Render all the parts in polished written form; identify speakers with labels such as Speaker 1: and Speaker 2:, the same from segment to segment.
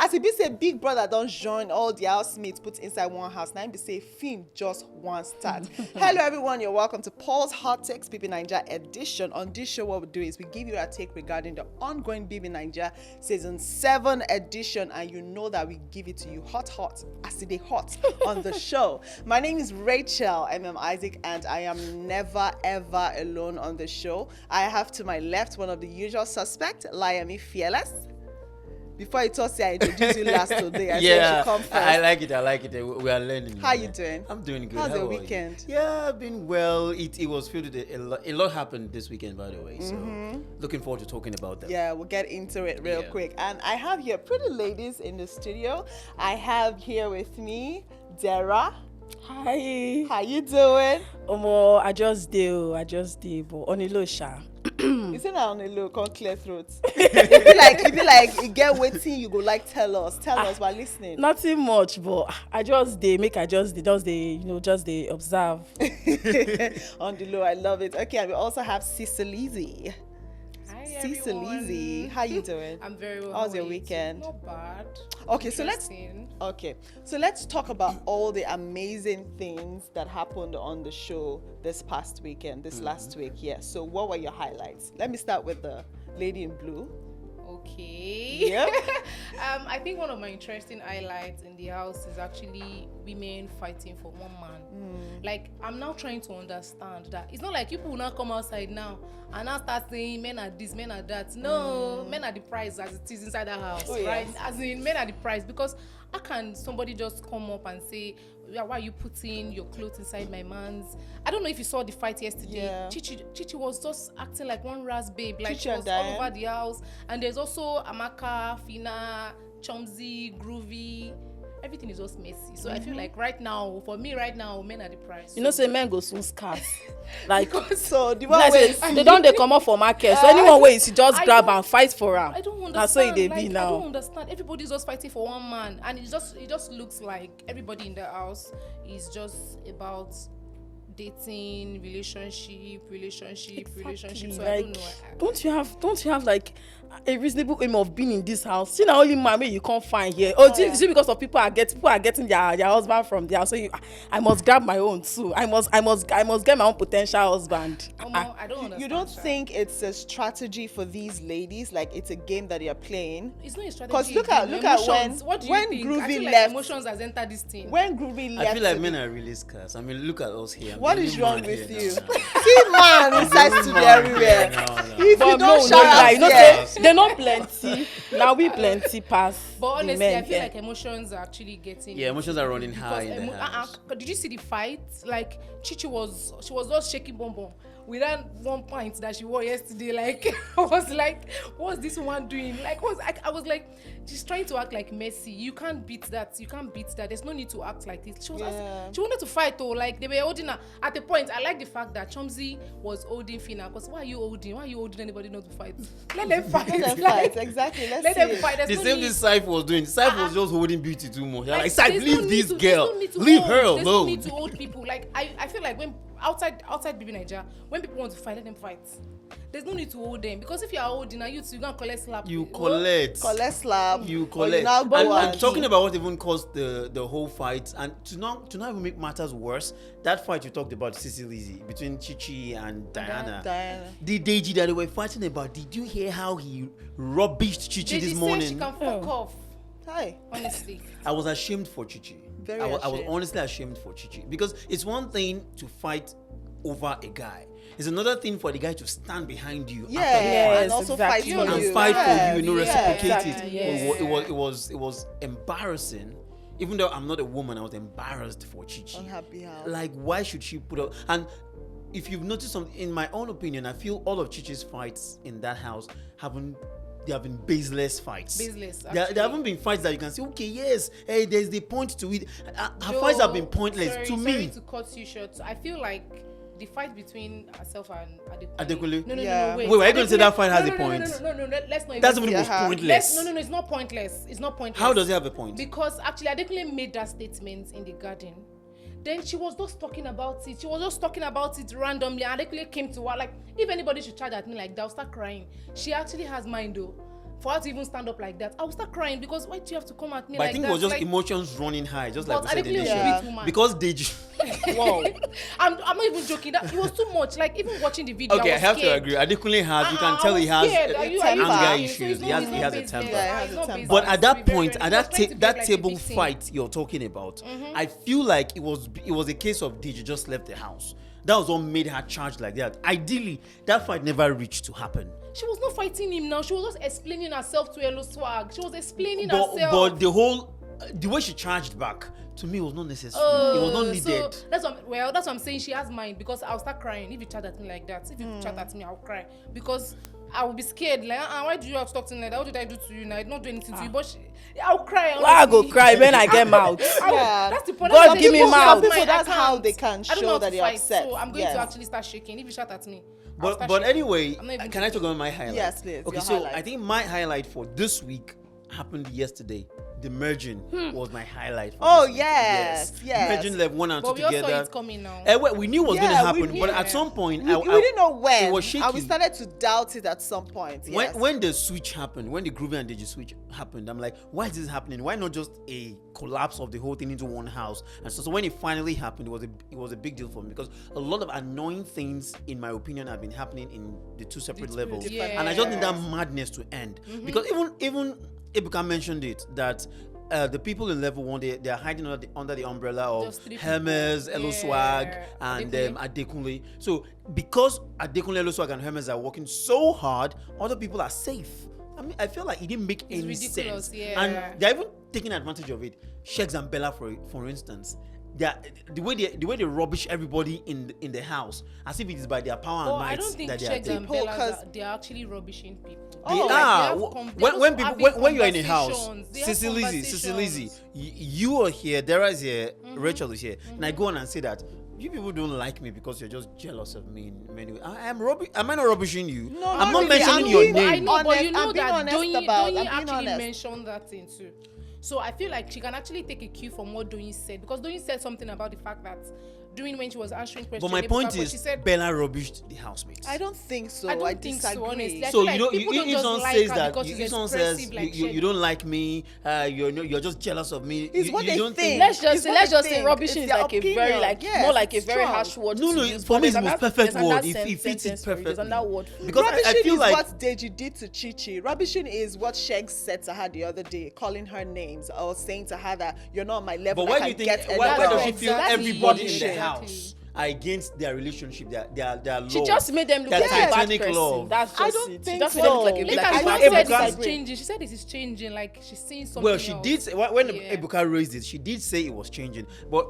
Speaker 1: As it be say big brother don't join all the housemates put inside one house. Now be say film just one start. Hello everyone, you're welcome to Paul's Hot Takes BBNaija edition. On this show, what we do is we give you a take regarding the ongoing BBNaija season 7 edition, and you know that we give it to you hot as it is hot on the show. My name is Rachel Emem Isaac, and I am never ever alone on the show. I have to my left one of the usual suspects, Layemi Fearless. Before you told I introduced you last today, I said you should come first.
Speaker 2: I like it. We are learning.
Speaker 1: How you doing?
Speaker 2: I'm doing good.
Speaker 1: How's
Speaker 2: How
Speaker 1: your
Speaker 2: are you?
Speaker 1: weekend?
Speaker 2: Yeah, I've been well. It was filled with a lot happened this weekend, by the way. So looking forward to talking about that.
Speaker 1: Yeah, we'll get into it real quick. And I have here pretty ladies in the studio. I have here with me Deira.
Speaker 3: Hi.
Speaker 1: How you doing?
Speaker 3: Omo, I just did, but on a low sha.
Speaker 1: You say that on a low, come clear throat. It be like you get waiting, you go like tell us while listening.
Speaker 3: Nothing much, but I just dey observe.
Speaker 1: On the low, I love it. Okay, and we also have Sisi Lizzy.
Speaker 4: Hi
Speaker 1: Sisi
Speaker 4: everyone.
Speaker 1: Lizzy, how you doing?
Speaker 4: I'm very well.
Speaker 1: How's
Speaker 4: How
Speaker 1: your
Speaker 4: are you
Speaker 1: weekend?
Speaker 4: too? Not bad.
Speaker 1: Okay, so let's
Speaker 4: Interesting.
Speaker 1: talk about all the amazing things that happened on the show this past weekend, this last week. Yeah. So what were your highlights? Let me start with the lady in blue.
Speaker 4: Okay.
Speaker 1: Yep.
Speaker 4: I think one of my interesting highlights in the house is actually women fighting for one man. Like, I'm now trying to understand that it's not like people will now come outside now and now start saying men are this, men are that. No, men are the prize as it is inside the house,
Speaker 1: Oh,
Speaker 4: right?
Speaker 1: yes.
Speaker 4: As in, men are the prize, because how can somebody just come up and say, why are you putting your clothes inside my man's? I don't know if you saw the fight yesterday.
Speaker 1: Yeah.
Speaker 4: Chichi was just acting like one ras babe, like
Speaker 1: Chichi
Speaker 4: she
Speaker 1: and
Speaker 4: was
Speaker 1: Diana.
Speaker 4: all over the house. And there's also Amaka, Phyna, Chomzy, Groovy. Everything is just messy. So I feel like for me right now, men are the prize.
Speaker 3: You know, say men go soon scarce. Like,
Speaker 1: So the one
Speaker 3: like
Speaker 1: way
Speaker 3: say, they don't come up for market. So anyone way you just
Speaker 4: I
Speaker 3: grab
Speaker 4: don't-
Speaker 3: and fight for him.
Speaker 4: I don't understand.
Speaker 3: That's how it dey be
Speaker 4: I don't
Speaker 3: now.
Speaker 4: understand. Everybody's just fighting for one man, and it just looks like everybody in the house is just about dating, relationship. So I don't know.
Speaker 3: Don't you have like a reasonable aim of being in this house? See, now only man you can't find here. Oh, is it because of people are getting their husband from there? So I must grab my own too. I must get my own potential husband.
Speaker 4: I don't understand.
Speaker 1: you don't
Speaker 4: Sha.
Speaker 1: think it's a strategy for these ladies, like it's a game that they are playing?
Speaker 4: It's not a strategy.
Speaker 1: 'Cause look at
Speaker 4: Emotions. What do you
Speaker 1: when
Speaker 4: think?
Speaker 1: Groovy
Speaker 4: I feel like
Speaker 1: left-
Speaker 4: emotions has entered this thing.
Speaker 1: When Groovy left,
Speaker 2: I feel like
Speaker 1: today-
Speaker 2: men are really scarce. I mean, look at us here. I'm
Speaker 1: What
Speaker 2: the
Speaker 1: is
Speaker 2: only
Speaker 1: wrong
Speaker 2: man
Speaker 1: with
Speaker 2: here
Speaker 1: you?
Speaker 2: now.
Speaker 1: See, man, inside studio everywhere.
Speaker 2: No.
Speaker 1: If
Speaker 3: But
Speaker 1: you
Speaker 3: no,
Speaker 1: don't
Speaker 3: no
Speaker 1: shout
Speaker 3: lie.
Speaker 1: out
Speaker 3: You know,
Speaker 1: here,
Speaker 3: say they not plenty. Now we plenty pass.
Speaker 4: But honestly,
Speaker 3: the men
Speaker 4: I feel
Speaker 3: here.
Speaker 4: like emotions are actually getting.
Speaker 2: Yeah, emotions are running
Speaker 4: because
Speaker 2: high in the house.
Speaker 4: Did you see the fight? Like Chichi was just shaking bum bum. We ran one point that she wore yesterday. Like I was like, what's this one doing? Like I was like, she's trying to act like Messi. You can't beat that. There's no need to act like this. She wanted to fight though. Like they were holding her at the point. I like the fact that Chomzy was holding Phyna. Because why are you holding anybody not to fight? Let them fight.
Speaker 1: let them fight. Exactly. Let's
Speaker 4: Let
Speaker 1: see
Speaker 4: them
Speaker 1: it.
Speaker 4: fight. There's
Speaker 2: The
Speaker 4: no
Speaker 2: same
Speaker 4: need.
Speaker 2: thing Saif was doing. Saif was just holding Beauty too much. Like, Saif,
Speaker 4: there's
Speaker 2: leave
Speaker 4: no
Speaker 2: this
Speaker 4: need to-
Speaker 2: girl.
Speaker 4: there's no need to
Speaker 2: Leave
Speaker 4: hold.
Speaker 2: her
Speaker 4: There's no
Speaker 2: alone.
Speaker 4: need to hold people. Like I feel like when outside BBNaija, when people want to fight, let them fight. There's no need to hold them, because if you are holding and you gonna collect slap.
Speaker 2: You collect.
Speaker 1: Collect slap.
Speaker 2: You
Speaker 1: or
Speaker 2: collect.
Speaker 1: now go
Speaker 2: And talking about what even caused the whole fight, and to not even make matters worse, that fight you talked about, Sisi Lizzy, between Chichi and Diana. The Deji that they were fighting about, did you hear how he rubbished Chichi this
Speaker 4: She
Speaker 2: morning?
Speaker 4: can fuck off.
Speaker 1: Hi.
Speaker 4: Honestly.
Speaker 2: I was ashamed for Chichi.
Speaker 1: Very
Speaker 2: I was
Speaker 1: ashamed.
Speaker 2: honestly ashamed for Chichi, because it's one thing to fight over a guy. It's another thing for the guy to stand behind you
Speaker 1: Yeah,
Speaker 2: after the fight
Speaker 3: Yes,
Speaker 1: and also
Speaker 3: exactly.
Speaker 1: fight for
Speaker 2: and
Speaker 1: you.
Speaker 2: fight
Speaker 1: Yeah.
Speaker 2: for you, reciprocate
Speaker 3: exactly,
Speaker 2: it.
Speaker 3: yes.
Speaker 2: It was embarrassing. Even though I'm not a woman, I was embarrassed for Chichi.
Speaker 1: On her behalf.
Speaker 2: Like, why should she put up? And if you've noticed something, in my own opinion, I feel all of Chichi's fights in that house have been baseless fights.
Speaker 4: Baseless,
Speaker 2: There
Speaker 4: actually.
Speaker 2: haven't been fights that you can say, okay, yes, hey, there's the point to it. Her fights have been pointless to
Speaker 4: Sorry
Speaker 2: me.
Speaker 4: to cut you short. I feel like the fight between herself and
Speaker 2: Adekule?
Speaker 4: No,
Speaker 1: Yeah.
Speaker 4: wait.
Speaker 2: Wait, are you gonna say that fight has
Speaker 4: no,
Speaker 2: a
Speaker 4: no,
Speaker 2: point?
Speaker 4: No, let's not even.
Speaker 2: That's even
Speaker 1: Yeah.
Speaker 2: was pointless.
Speaker 4: No, it's not pointless. It's not pointless.
Speaker 2: How does it have a point?
Speaker 4: Because actually, Adekule made that statement in the garden. Then she was just talking about it. She was just talking about it randomly. And Adekule came to her. Like, if anybody should charge at me like that, I'll start crying. She actually has mind though. for her to even stand up like that, I will start crying because why do you have to come at me
Speaker 2: But
Speaker 4: like
Speaker 2: I think
Speaker 4: that?
Speaker 2: it was just
Speaker 4: like,
Speaker 2: emotions running high, just like
Speaker 4: but
Speaker 2: we said
Speaker 4: Adekunle was a
Speaker 2: initially.
Speaker 4: big woman.
Speaker 2: Because Deji.
Speaker 3: Wow.
Speaker 4: I'm not even joking. That it was too much. Like even watching the video,
Speaker 2: Okay, I
Speaker 4: was
Speaker 2: have to
Speaker 4: scared.
Speaker 2: agree. Adekunle has, you can
Speaker 4: I
Speaker 2: tell
Speaker 4: was
Speaker 2: he has
Speaker 4: scared. Are you
Speaker 2: anger
Speaker 4: joking?
Speaker 2: issues.
Speaker 4: So
Speaker 2: He has
Speaker 4: it's
Speaker 2: a
Speaker 4: not
Speaker 2: temper.
Speaker 4: business.
Speaker 1: Yeah,
Speaker 4: It's not business.
Speaker 2: But at that
Speaker 4: To be
Speaker 2: point,
Speaker 4: very
Speaker 2: at
Speaker 4: honest,
Speaker 2: that
Speaker 4: he was trying to
Speaker 2: that
Speaker 4: behave like
Speaker 2: table
Speaker 4: a victim.
Speaker 2: fight you're talking about, I feel like it was a case of Deji just left the house. That was what made her charged like that. Ideally, that fight never reached to happen.
Speaker 4: She was not fighting him now. She was just explaining herself to Hello Swag. She was explaining
Speaker 2: But
Speaker 4: herself.
Speaker 2: the way she charged back to me was not necessary. It was not needed.
Speaker 4: So that's what I'm saying. She has mind because I'll start crying if you chat at me like that. If you chat at me, I'll cry because I will be scared. Like, why do you have to talk to me like that? What did I do to you? Now I did not do anything to you, but I'll cry.
Speaker 3: Why I go cry when I get mouth?
Speaker 1: Yeah.
Speaker 4: That's the point.
Speaker 3: God
Speaker 4: That's
Speaker 3: give me
Speaker 4: the point.
Speaker 3: mouth.
Speaker 1: People,
Speaker 4: I
Speaker 1: that's how
Speaker 4: can't.
Speaker 1: they can
Speaker 4: I don't know
Speaker 1: show
Speaker 4: how
Speaker 1: that
Speaker 4: to
Speaker 1: they're
Speaker 4: fight,
Speaker 1: upset.
Speaker 4: So I'm going
Speaker 1: Yes.
Speaker 4: to actually start shaking. If you shout at me, I'll
Speaker 2: But
Speaker 4: start
Speaker 2: but
Speaker 4: shaking.
Speaker 2: anyway,
Speaker 4: I'm not even
Speaker 2: can I talk about my highlight?
Speaker 1: Yes, please,
Speaker 2: Okay,
Speaker 1: your
Speaker 2: so
Speaker 1: highlight.
Speaker 2: I think my highlight for this week happened yesterday. The merging was my highlight. For
Speaker 1: Oh,
Speaker 2: this week.
Speaker 1: yes.
Speaker 2: Merging left 1 and 2
Speaker 4: But we all
Speaker 2: together.
Speaker 4: saw it coming now.
Speaker 2: Well, we knew it was going to
Speaker 1: Yeah, we
Speaker 2: happen,
Speaker 1: knew.
Speaker 2: but at some point,
Speaker 1: We didn't know when.
Speaker 2: It was shaky.
Speaker 1: And we started to doubt it at some point. Yes.
Speaker 2: When the switch happened, when the Groovy and Deji switch happened, I'm like, why is this happening? Why not just a collapse of the whole thing into one house? And so when it finally happened, it was a big deal for me because a lot of annoying things, in my opinion, have been happening in the two separate levels,
Speaker 4: different
Speaker 2: and I just need that
Speaker 1: levels.
Speaker 2: madness to end because even Ibuka mentioned it that. The people in level 1, they are hiding under the umbrella of
Speaker 4: Just 3 people.
Speaker 2: Hermes, Elo Swag, and Adekunle. So because Adekunle, Elo Swag, and Hermes are working so hard, other people are safe. I mean, I feel like it didn't make any
Speaker 4: ridiculous,
Speaker 2: sense.
Speaker 4: yeah.
Speaker 2: And they're even taking advantage of it. Sheggz and Bella, for instance, the way they rubbish everybody in the house, as if it is by their power and
Speaker 4: But
Speaker 2: might
Speaker 4: I don't think
Speaker 2: that they are
Speaker 4: Sheggz
Speaker 2: taking.
Speaker 4: and Bella,
Speaker 1: 'cause-
Speaker 4: they are actually rubbishing people.
Speaker 2: They
Speaker 1: Oh,
Speaker 2: are.
Speaker 4: Like,
Speaker 2: When you're in a house,
Speaker 4: They have
Speaker 2: Sisi Lizzy,
Speaker 4: conversations.
Speaker 2: you are here, Deira is here, Rachel is here, and I go on and say that you people don't like me because you're just jealous of me in many ways. Am I not rubbishing you?
Speaker 1: No,
Speaker 2: I'm
Speaker 1: not
Speaker 2: not
Speaker 1: really.
Speaker 2: mentioning
Speaker 1: I'm
Speaker 2: your
Speaker 1: being
Speaker 2: name.
Speaker 4: I know, but you
Speaker 1: honest.
Speaker 4: know
Speaker 1: I'm being
Speaker 4: that
Speaker 1: honest
Speaker 4: Doyin
Speaker 1: about- I'm
Speaker 4: Doyin
Speaker 1: being
Speaker 4: actually
Speaker 1: honest.
Speaker 4: mentioned that thing too. So I feel like she can actually take a cue from what Doyin said because Doyin said something about the fact that during when she was answering questions.
Speaker 2: But my point
Speaker 4: she
Speaker 2: is,
Speaker 4: said,
Speaker 2: Bella rubbished the housemates.
Speaker 1: I don't think so.
Speaker 4: I don't think so,
Speaker 1: disagree.
Speaker 4: honestly. I
Speaker 2: So
Speaker 4: feel like people don't
Speaker 2: if
Speaker 4: just
Speaker 2: someone
Speaker 4: like
Speaker 2: says
Speaker 4: her
Speaker 2: that,
Speaker 4: because she's
Speaker 2: if someone says
Speaker 4: expressive like
Speaker 2: you
Speaker 4: Sheggz.
Speaker 2: don't like me, you're just jealous of me.
Speaker 1: It's
Speaker 2: you,
Speaker 1: what
Speaker 2: you
Speaker 1: they
Speaker 2: don't
Speaker 1: think.
Speaker 3: Let's just
Speaker 1: It's
Speaker 3: say,
Speaker 1: what
Speaker 3: let's
Speaker 1: they
Speaker 3: just say
Speaker 1: think.
Speaker 3: rubbishing
Speaker 1: It's
Speaker 3: is
Speaker 1: their
Speaker 3: like a very
Speaker 1: opinion.
Speaker 3: like
Speaker 1: Yes,
Speaker 3: more like a
Speaker 1: it's
Speaker 3: very
Speaker 1: strong.
Speaker 3: harsh word.
Speaker 2: No,
Speaker 3: to
Speaker 2: no,
Speaker 3: use,
Speaker 2: for
Speaker 3: but
Speaker 2: me
Speaker 3: there's
Speaker 2: it's the most
Speaker 3: another-
Speaker 2: perfect
Speaker 3: there's
Speaker 2: word.
Speaker 3: another
Speaker 2: It fits it
Speaker 3: sentence for
Speaker 2: perfectly.
Speaker 3: There's another word. For it.
Speaker 2: Because I
Speaker 1: Rubbishing
Speaker 2: feel
Speaker 1: is
Speaker 2: like
Speaker 1: what Deji did to Chichi. Rubbishing is what Sheggz said to her the other day, calling her names or saying to her that you're not on my level.
Speaker 2: But why
Speaker 1: I
Speaker 2: do you
Speaker 1: can
Speaker 2: think?
Speaker 1: get
Speaker 2: Why
Speaker 1: any
Speaker 2: does
Speaker 1: girl.
Speaker 2: she feel
Speaker 4: Exactly.
Speaker 2: everybody in the
Speaker 1: Rubbishing.
Speaker 2: house are against their relationship? Their love.
Speaker 3: She just made them look
Speaker 2: Their
Speaker 3: like a bad
Speaker 2: Titanic
Speaker 3: person.
Speaker 2: love.
Speaker 3: That's just
Speaker 1: I don't
Speaker 3: it.
Speaker 1: think
Speaker 3: She just made them look like a,
Speaker 1: so.
Speaker 3: like
Speaker 4: Later,
Speaker 3: a
Speaker 4: she
Speaker 3: bad
Speaker 4: said
Speaker 3: person.
Speaker 4: this is
Speaker 1: Ebuka-
Speaker 4: changing. She said this is changing. Like she's seeing something.
Speaker 2: Well, she
Speaker 4: else.
Speaker 2: did say, when
Speaker 4: Yeah.
Speaker 2: Ebuka raised it, she did say it was changing. But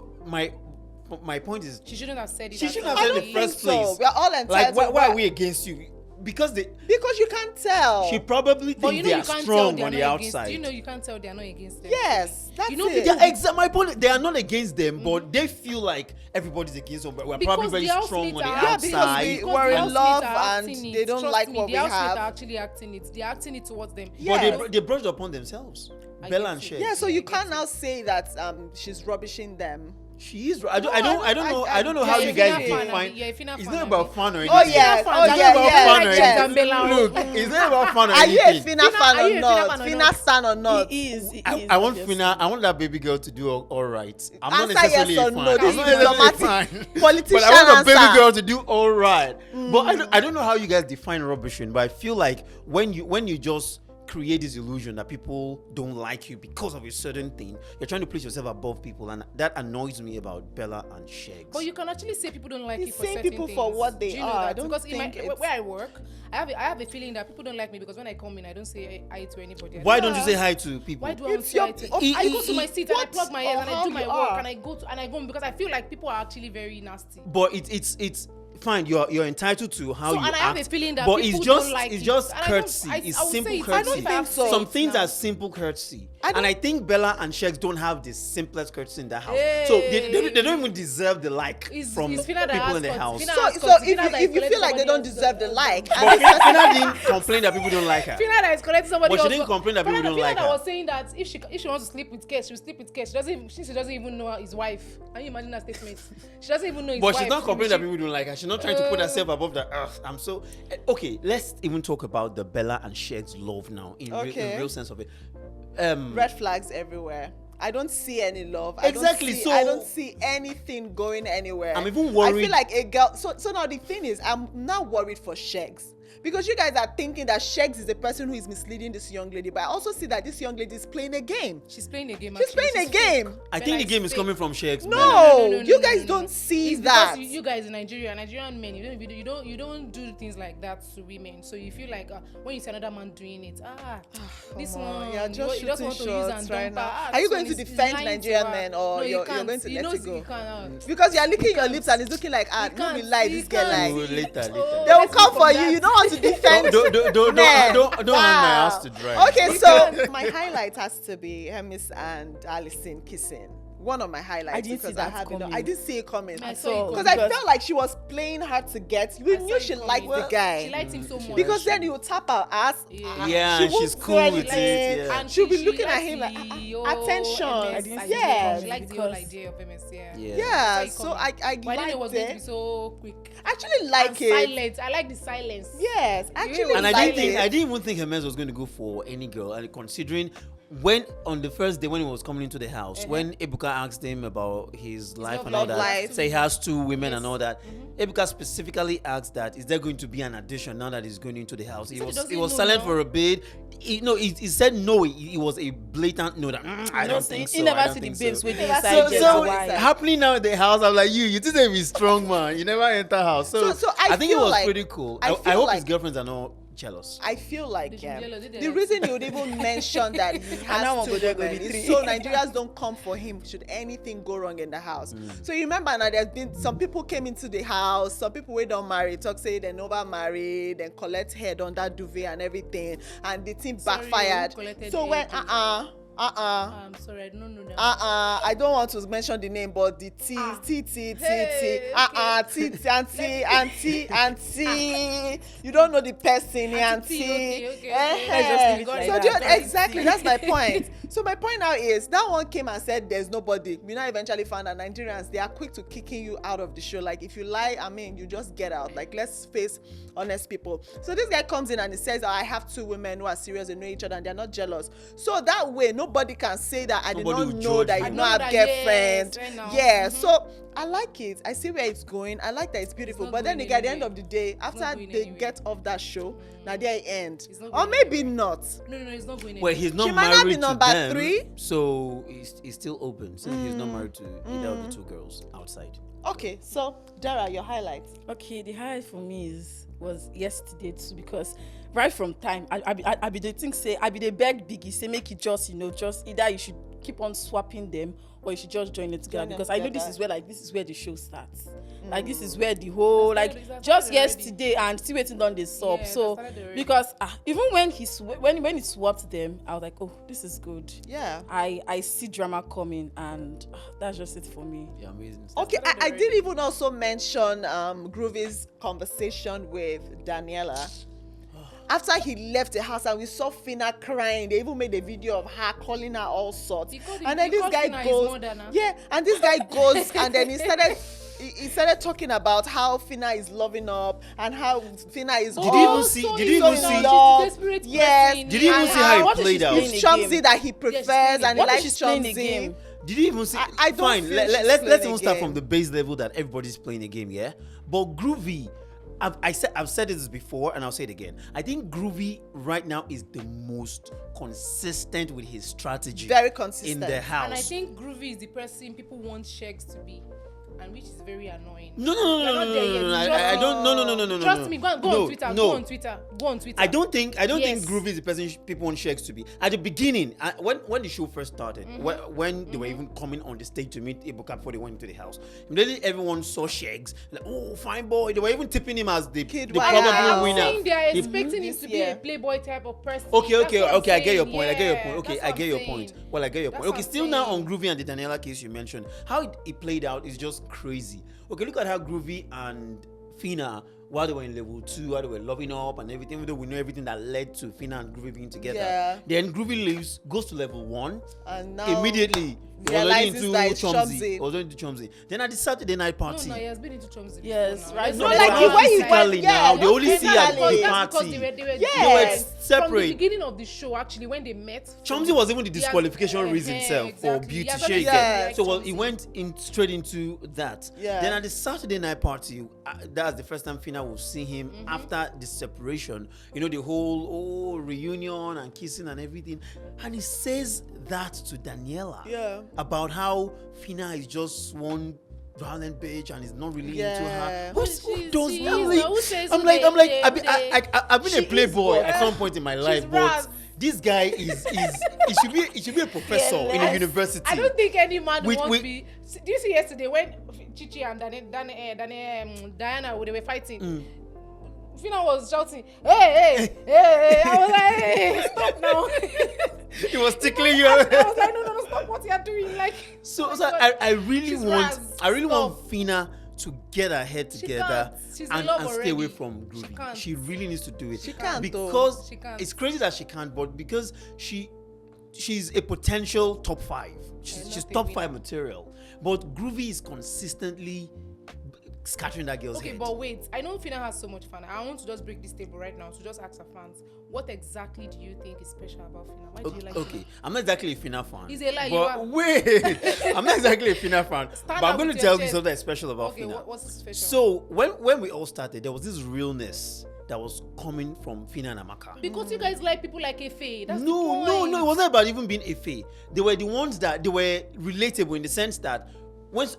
Speaker 2: my point is,
Speaker 4: She shouldn't have said it.
Speaker 2: she
Speaker 4: at
Speaker 2: shouldn't have
Speaker 4: all.
Speaker 2: said
Speaker 1: I
Speaker 2: in
Speaker 1: don't
Speaker 2: the
Speaker 1: think
Speaker 2: first
Speaker 1: so.
Speaker 2: place.
Speaker 1: We are all entitled.
Speaker 2: Like, why are
Speaker 1: Why-
Speaker 2: we against you? Because
Speaker 1: Because you can't tell.
Speaker 2: she probably
Speaker 4: But
Speaker 2: thinks
Speaker 4: you
Speaker 2: they
Speaker 4: know
Speaker 2: are
Speaker 4: you can't tell
Speaker 2: strong
Speaker 4: they are
Speaker 2: on the
Speaker 4: not against.
Speaker 2: outside.
Speaker 4: You know you can't tell they are not against them.
Speaker 1: Yes, that's
Speaker 4: You know,
Speaker 1: it.
Speaker 2: Yeah, my point. They are not against them, but they feel like everybody's against them. We're probably very
Speaker 4: the
Speaker 2: strong on the
Speaker 4: housemates are-
Speaker 1: because
Speaker 2: outside.
Speaker 1: we
Speaker 4: because
Speaker 1: were
Speaker 4: the
Speaker 1: in
Speaker 4: housemates
Speaker 1: love
Speaker 4: are
Speaker 1: and
Speaker 4: acting
Speaker 1: they
Speaker 4: it.
Speaker 1: don't
Speaker 4: Trust
Speaker 1: like
Speaker 4: me,
Speaker 1: what
Speaker 4: the
Speaker 1: we
Speaker 4: housemates
Speaker 1: have.
Speaker 4: are actually acting it. They're acting it towards them.
Speaker 1: Yeah.
Speaker 2: But they brought it upon themselves.
Speaker 4: I
Speaker 2: Bella
Speaker 4: get
Speaker 2: and
Speaker 4: it.
Speaker 2: Sheggz.
Speaker 1: Yeah, so
Speaker 4: Yeah,
Speaker 1: you
Speaker 4: I get
Speaker 1: can't
Speaker 4: it.
Speaker 1: now say that she's rubbishing them.
Speaker 2: She is. I don't
Speaker 1: No,
Speaker 2: know. I don't know how
Speaker 1: yeah,
Speaker 2: you
Speaker 1: Fhyna
Speaker 2: guys
Speaker 1: fan,
Speaker 2: define.
Speaker 4: yeah, Fhyna
Speaker 2: It's
Speaker 4: fan,
Speaker 2: not
Speaker 4: abi.
Speaker 2: about fun or anything.
Speaker 1: Oh yeah,
Speaker 4: fan,
Speaker 1: oh
Speaker 4: that's
Speaker 1: yeah,
Speaker 2: It's not about
Speaker 1: yeah,
Speaker 2: fun or
Speaker 4: like
Speaker 1: yeah.
Speaker 4: Sheggz and Bella.
Speaker 2: Look, it's not about fun or
Speaker 1: Are you a
Speaker 2: anything.
Speaker 1: Phyna fan
Speaker 4: are
Speaker 1: or
Speaker 4: you a Phyna
Speaker 1: not?
Speaker 4: fan or
Speaker 1: Phyna
Speaker 4: not?
Speaker 1: stan or not?
Speaker 3: He is. He
Speaker 2: I
Speaker 3: is,
Speaker 2: want
Speaker 3: obviously.
Speaker 2: Phyna. I want that baby girl to do all right. I'm not
Speaker 1: Answer
Speaker 2: necessarily
Speaker 1: yes or
Speaker 2: a fan.
Speaker 1: no.
Speaker 2: I'm
Speaker 1: This
Speaker 2: not
Speaker 1: is
Speaker 2: necessarily a
Speaker 1: diplomatic.
Speaker 2: fan.
Speaker 1: Politician
Speaker 2: But I want a baby
Speaker 1: answer.
Speaker 2: girl to do all right. But I don't know how you guys define rubbishing. But I feel like when you just create this illusion that people don't like you because of a certain thing, you're trying to place yourself above people, and that annoys me about Bella and Sheggz.
Speaker 4: But you can actually say people don't like
Speaker 1: He's
Speaker 4: you for
Speaker 1: saying
Speaker 4: certain
Speaker 1: people
Speaker 4: things.
Speaker 1: for what they
Speaker 4: Do you know
Speaker 1: are.
Speaker 4: that?
Speaker 1: I don't
Speaker 4: because in
Speaker 1: think it's-
Speaker 4: where I work, I have a feeling that people don't like me because when I come in, I don't say hi to anybody.
Speaker 2: Why don't you say hi to people?
Speaker 4: Why do I want
Speaker 1: It's
Speaker 4: to say hi
Speaker 1: your-
Speaker 4: to? I go to my seat and I
Speaker 1: what
Speaker 4: plug my ears
Speaker 1: or
Speaker 4: and I
Speaker 1: how
Speaker 4: do my
Speaker 1: you
Speaker 4: work
Speaker 1: are.
Speaker 4: and I go home because I feel like people are actually very nasty.
Speaker 2: But it's fine. You're entitled to how
Speaker 4: So,
Speaker 2: you
Speaker 4: and I
Speaker 2: act.
Speaker 4: have a feeling that
Speaker 2: but
Speaker 4: people
Speaker 2: it's just
Speaker 4: don't like
Speaker 2: it's
Speaker 4: it.
Speaker 2: just
Speaker 4: And I don't-
Speaker 2: courtesy.
Speaker 4: I
Speaker 2: It's
Speaker 4: would
Speaker 2: simple
Speaker 4: say
Speaker 2: courtesy.
Speaker 1: I don't think so.
Speaker 2: Some things are simple courtesy. And I think Bella and Sheggz don't have the simplest courtesy in the house. So they don't even deserve the like from people in the house.
Speaker 1: So if you feel like they don't deserve the like,
Speaker 2: But Phyna didn't complain that people don't like her.
Speaker 4: Phyna that is collecting somebody
Speaker 2: But she
Speaker 4: else.
Speaker 2: didn't complain that people don't like
Speaker 4: Phyna
Speaker 2: her.
Speaker 4: was saying that if she wants to sleep with Kes, she'll sleep with Kes. She doesn't even know his wife. Can you imagine that statement? She doesn't even know his wife.
Speaker 2: But she's not complaining that people don't like her. She's not trying to put herself above the earth. I'm so okay. Let's even talk about the Bella and Sheggz love now in real sense of it.
Speaker 1: Red flags everywhere. I don't see any love.
Speaker 2: Exactly.
Speaker 1: I don't see anything going anywhere.
Speaker 2: I'm even worried.
Speaker 1: I feel like a girl. So now the thing is, I'm now worried for Sheggz. Because you guys are thinking that Sheggz is the person who is misleading this young lady, but I also see that this young lady is playing a game.
Speaker 4: She's playing a game.
Speaker 1: She's playing a game.
Speaker 2: I think the game is coming from Sheggz.
Speaker 1: No, you guys don't see
Speaker 4: it's
Speaker 1: that.
Speaker 4: Because you guys in Nigeria, Nigerian men, you don't do things like that to women. So you feel like when you see another man doing it, this one,
Speaker 1: you're just
Speaker 4: you want
Speaker 1: shooting
Speaker 4: to use
Speaker 1: shots
Speaker 4: and
Speaker 1: right
Speaker 4: dump
Speaker 1: now.
Speaker 4: her.
Speaker 1: Are you
Speaker 4: This
Speaker 1: going
Speaker 4: one
Speaker 1: to
Speaker 4: is
Speaker 1: defend
Speaker 4: lying
Speaker 1: Nigerian
Speaker 4: her.
Speaker 1: men, or
Speaker 4: No,
Speaker 1: you're
Speaker 4: can't.
Speaker 1: going to
Speaker 4: He
Speaker 1: let
Speaker 4: knows
Speaker 1: it go?
Speaker 4: he can't.
Speaker 1: Because you're licking your lips and it's looking like
Speaker 4: He
Speaker 1: no be
Speaker 4: can't.
Speaker 1: lie,
Speaker 4: He
Speaker 1: this girl
Speaker 4: can't.
Speaker 1: like.
Speaker 2: Later.
Speaker 1: They will come for you. You don't want to defend.
Speaker 2: Don't hang my ass to dry.
Speaker 1: Okay, so my highlight has to be Hermes and Allison kissing. One of my highlights.
Speaker 3: I didn't see that coming.
Speaker 1: I didn't see it coming.
Speaker 4: I saw it
Speaker 1: Because I felt like she was playing hard to get. We knew she liked the guy.
Speaker 4: She liked him so much.
Speaker 1: Because then you tap her ass.
Speaker 2: Yeah,
Speaker 1: she
Speaker 2: and she's
Speaker 1: won't
Speaker 2: cool
Speaker 1: do
Speaker 2: with
Speaker 1: anything.
Speaker 2: it. Yeah.
Speaker 4: And
Speaker 1: She'll be
Speaker 4: she
Speaker 1: looking at
Speaker 4: likes
Speaker 1: him like,
Speaker 4: the
Speaker 1: attention.
Speaker 4: MS
Speaker 3: Yes.
Speaker 1: Yes.
Speaker 4: She likes the whole idea of MS.
Speaker 1: Yeah, so I
Speaker 4: But I didn't know it was
Speaker 1: liked
Speaker 4: going to be
Speaker 1: it.
Speaker 4: so quick.
Speaker 1: I actually like
Speaker 4: And
Speaker 1: it.
Speaker 4: silent. I like the silence.
Speaker 1: Yes, actually
Speaker 2: And I
Speaker 1: like
Speaker 2: didn't
Speaker 1: it.
Speaker 2: even think Hermes was going to go for any girl. And considering when on the first day when he was coming into the house, when Ebuka asked him about his life and all
Speaker 1: love
Speaker 2: that,
Speaker 1: life.
Speaker 2: say he has 2 women and all that, Ebuka specifically asked that is there going to be an addition now that he's going into the house? He
Speaker 4: So he
Speaker 2: was
Speaker 4: doesn't know
Speaker 2: silent
Speaker 4: now.
Speaker 2: for a bit. He said no. It was a blatant no that I don't think so.
Speaker 3: You never
Speaker 2: I don't
Speaker 3: see the
Speaker 2: think
Speaker 3: babes
Speaker 2: so.
Speaker 3: with the
Speaker 1: So-
Speaker 3: inside
Speaker 1: so-
Speaker 3: so why?
Speaker 2: Happening now in the house, I'm like, you think they be strong, man. You never enter house. So I think it
Speaker 1: feel
Speaker 2: was
Speaker 1: like-
Speaker 2: pretty cool.
Speaker 1: I
Speaker 2: I
Speaker 1: feel
Speaker 2: hope
Speaker 1: like-
Speaker 2: his girlfriends are not jealous.
Speaker 1: I feel like
Speaker 4: They should yellow, did they
Speaker 1: the
Speaker 4: like-
Speaker 1: reason you would even mention that he
Speaker 3: now
Speaker 1: has
Speaker 3: one
Speaker 1: to
Speaker 3: go there, go
Speaker 1: women
Speaker 3: be
Speaker 1: is
Speaker 3: 3.
Speaker 1: so Nigerians don't come for him should anything go wrong in the house. So you remember now there's been some people came into the house, some people wey don marry talk say they never married, then collect head on that duvet and everything, and the thing
Speaker 4: Sorry,
Speaker 1: backfired.
Speaker 4: who collected
Speaker 1: So
Speaker 4: head?
Speaker 1: when
Speaker 4: I'm sorry, I don't know that.
Speaker 1: I don't want to mention the name, but the T,
Speaker 4: Hey,
Speaker 1: auntie. You don't know the person, auntie.
Speaker 4: Okay.
Speaker 3: Let's just leave it like
Speaker 1: So
Speaker 3: that.
Speaker 1: do you- exactly, that's my point. So my point now is that one came and said there's nobody. We now eventually found that Nigerians, they are quick to kicking you out of the show. Like if you lie, I mean, you just get out. Like let's face honest people. So this guy comes in and he says, I have 2 women who are serious, they know each other and they're not jealous. So that way, nobody can say that I did
Speaker 2: Nobody
Speaker 1: not
Speaker 2: will
Speaker 1: know
Speaker 2: judge
Speaker 1: that
Speaker 2: you.
Speaker 1: you
Speaker 2: I
Speaker 1: don't
Speaker 4: know
Speaker 1: have
Speaker 4: that,
Speaker 1: girlfriend.
Speaker 4: yes, right now.
Speaker 1: Yeah, so I like it. I see where it's going. I like that it's beautiful.
Speaker 4: not
Speaker 1: But then
Speaker 4: going
Speaker 1: again, at the end
Speaker 4: anywhere.
Speaker 1: of the day,
Speaker 4: not
Speaker 1: after
Speaker 4: going
Speaker 1: they
Speaker 4: anywhere.
Speaker 1: get off that show, now they end.
Speaker 4: It's not
Speaker 1: Or
Speaker 4: going
Speaker 1: maybe not.
Speaker 4: No, it's not going
Speaker 2: Well,
Speaker 4: anywhere.
Speaker 2: he's not
Speaker 1: She might
Speaker 2: married
Speaker 1: not be
Speaker 2: to
Speaker 1: number
Speaker 2: them,
Speaker 1: 3.
Speaker 2: so he's still open since he's not married to either of the 2 girls outside.
Speaker 1: Okay, so Deira, your highlights.
Speaker 3: Okay, the highlight for me was yesterday too, because right from time I be the thing say I be the beg Biggie say make it just just either you should keep on swapping them or you should just join it together,
Speaker 1: Join them
Speaker 3: because I know
Speaker 1: together.
Speaker 3: this is where the show starts. Like this is where the whole
Speaker 4: That's
Speaker 3: like
Speaker 4: started
Speaker 3: just
Speaker 4: already.
Speaker 3: yesterday and still waiting on the sub.
Speaker 4: Yeah,
Speaker 3: So
Speaker 4: that started already.
Speaker 3: because even when when he swapped them, I was like, oh, this is good.
Speaker 1: Yeah.
Speaker 3: I see drama coming, and that's just it for me.
Speaker 2: Yeah, amazing.
Speaker 1: Okay,
Speaker 4: started
Speaker 1: I
Speaker 4: already.
Speaker 1: did even also mention Groovy's conversation with Daniela. After he left the house and we saw Phyna crying, they even made a video of her calling her all sorts.
Speaker 4: He called
Speaker 1: And then this guy
Speaker 4: Phyna his
Speaker 1: goes,
Speaker 4: mother now.
Speaker 1: yeah, and this guy goes and then he started talking about how Phyna is loving up and how Phyna is
Speaker 2: Did you even see-
Speaker 1: so
Speaker 2: did you
Speaker 1: so
Speaker 2: even
Speaker 1: in
Speaker 2: see-
Speaker 1: love.
Speaker 4: Desperate
Speaker 1: Yes.
Speaker 4: person.
Speaker 2: Did you even
Speaker 1: And
Speaker 2: see how he
Speaker 3: what is
Speaker 2: played
Speaker 3: she
Speaker 2: out?
Speaker 3: playing
Speaker 1: It's
Speaker 3: a
Speaker 1: Chomzy
Speaker 3: game?
Speaker 1: that he prefers
Speaker 4: playing
Speaker 1: and he
Speaker 3: What if
Speaker 1: likes
Speaker 3: she's playing a
Speaker 1: Chomzy.
Speaker 3: game?
Speaker 2: Did you even see?
Speaker 1: I don't
Speaker 2: Fine.
Speaker 1: feel
Speaker 2: Let's
Speaker 1: she's
Speaker 2: let's
Speaker 1: playing a
Speaker 2: even start
Speaker 1: game.
Speaker 2: from the base level that everybody's playing a game, yeah. But Groovy, I've said this before and I'll say it again. I think Groovy right now is the most consistent with his strategy.
Speaker 1: Very
Speaker 2: in
Speaker 1: consistent.
Speaker 2: the house.
Speaker 4: And I think Groovy is the person people want Sheggz to be. and which is very annoying.
Speaker 2: No.
Speaker 4: You're not there yet.
Speaker 2: I don't. No.
Speaker 4: Trust me. Go on Twitter. Go on Twitter.
Speaker 2: I don't think
Speaker 4: Yes.
Speaker 2: Groovy is the person people want Sheggz to be. At the beginning, when the show first started, when they were even coming on the stage to meet Ibuka before they went into the house, immediately everyone saw Sheggz. Like, oh, fine boy. They were even tipping him as the probable winner.
Speaker 4: Saying they are expecting him to be a playboy type of person.
Speaker 2: Okay. I get your
Speaker 4: saying.
Speaker 2: point.
Speaker 4: Yeah,
Speaker 2: Okay,
Speaker 4: that's
Speaker 2: I
Speaker 4: what
Speaker 2: get
Speaker 4: I'm
Speaker 2: your
Speaker 4: saying.
Speaker 2: point. Well, I get your
Speaker 4: That's
Speaker 2: point. Okay,
Speaker 4: what I'm
Speaker 2: still now
Speaker 4: saying.
Speaker 2: on Groovy and the Daniela case you mentioned, how it played out is just crazy. Okay, look at how Groovy and Phyna, while they were in level 2, while they were loving up and everything, even though we know everything that led to Phyna and Groovy being together.
Speaker 1: Yeah.
Speaker 2: Then Groovy leaves, goes to level 1,
Speaker 1: And now
Speaker 2: immediately he was already
Speaker 1: realizes
Speaker 2: into
Speaker 1: that it's
Speaker 2: Chomzy.
Speaker 1: Chomzy.
Speaker 2: He was already into Chomzy. Then at the Saturday night party,
Speaker 4: No, he has been into Chomzy.
Speaker 3: Yes,
Speaker 4: before now.
Speaker 3: right.
Speaker 4: Let's
Speaker 3: No,
Speaker 4: not
Speaker 1: like
Speaker 4: lie.
Speaker 1: the way he
Speaker 2: physically
Speaker 1: went,
Speaker 2: now,
Speaker 1: yeah,
Speaker 2: they only see at
Speaker 1: physically.
Speaker 2: the
Speaker 4: That's because
Speaker 2: party.
Speaker 4: they were
Speaker 1: Yeah.
Speaker 2: They were
Speaker 4: from the
Speaker 2: separate.
Speaker 4: beginning of the show. Actually, when they met,
Speaker 2: Chomzy was even the
Speaker 4: he has-
Speaker 2: disqualification reason itself for
Speaker 4: exactly.
Speaker 2: beauty
Speaker 4: He has always
Speaker 2: shaker.
Speaker 1: Yeah.
Speaker 4: liked
Speaker 2: So well,
Speaker 4: Chomzy.
Speaker 2: he went in straight into that.
Speaker 1: Yeah.
Speaker 2: Then at the Saturday night party, that's the first time Phyna will see him after the separation. You know, the whole reunion and kissing and everything. And he says that to Daniela.
Speaker 1: Yeah.
Speaker 2: About how Phyna is just one violent bitch and is not really into
Speaker 1: Yeah.
Speaker 2: her.
Speaker 4: But
Speaker 2: Who does
Speaker 4: she
Speaker 2: that?
Speaker 4: is,
Speaker 2: Like,
Speaker 4: who says
Speaker 2: I'm
Speaker 4: who
Speaker 2: like,
Speaker 4: they-
Speaker 2: I've been
Speaker 1: She
Speaker 2: a
Speaker 1: is
Speaker 2: playboy
Speaker 1: what?
Speaker 2: at some point in my life,
Speaker 4: She's
Speaker 2: but
Speaker 4: Raz.
Speaker 2: this guy is he should be a professor in a
Speaker 3: Fearless.
Speaker 2: university.
Speaker 4: I don't think any man
Speaker 2: With-
Speaker 4: wants
Speaker 2: with-
Speaker 4: to be. Do you see yesterday when Chichi and Diana they were fighting? Phyna was shouting, hey. I was like, hey, stop now.
Speaker 2: He was tickling you.
Speaker 4: I was like, no, stop what you're doing. Like,
Speaker 2: So
Speaker 4: oh my God.
Speaker 2: I really
Speaker 4: She's
Speaker 2: want
Speaker 4: Raz.
Speaker 2: I really
Speaker 4: Stop.
Speaker 2: want Phyna to get her head
Speaker 4: She
Speaker 2: together
Speaker 4: can't. She's in
Speaker 2: and
Speaker 4: love
Speaker 2: stay away
Speaker 4: already.
Speaker 2: from
Speaker 4: She
Speaker 2: Groovy.
Speaker 4: can't.
Speaker 2: She really needs to do it.
Speaker 1: She can't, though.
Speaker 2: because
Speaker 4: She can't.
Speaker 2: it's crazy that she can't, but because she's a potential top 5. She's
Speaker 4: not a
Speaker 2: top
Speaker 4: winner.
Speaker 2: 5 material. But Groovy is consistently scattering that girl's
Speaker 4: Okay,
Speaker 2: head.
Speaker 4: but wait. I know Phyna has so much fun. I want to just break this table right now to just ask her fans, what exactly do you think is special about Phyna? Why do you like
Speaker 2: Okay,
Speaker 4: Phyna?
Speaker 2: I'm not exactly a Phyna fan.
Speaker 4: He's a lie, you
Speaker 2: But
Speaker 4: are.
Speaker 2: wait, I'm not exactly a Phyna fan.
Speaker 4: Stand
Speaker 2: But I'm
Speaker 4: up
Speaker 2: going to
Speaker 4: with
Speaker 2: tell
Speaker 4: your
Speaker 2: you
Speaker 4: chest.
Speaker 2: something that's special about
Speaker 4: Okay,
Speaker 2: Phyna.
Speaker 4: what's special?
Speaker 2: So when we all started, there was this realness that was coming from Phyna and Amaka.
Speaker 4: Because you guys like people like Efe. That's
Speaker 2: No,
Speaker 4: the point.
Speaker 2: it wasn't about even being Efe. They were the ones that they were relatable in the sense that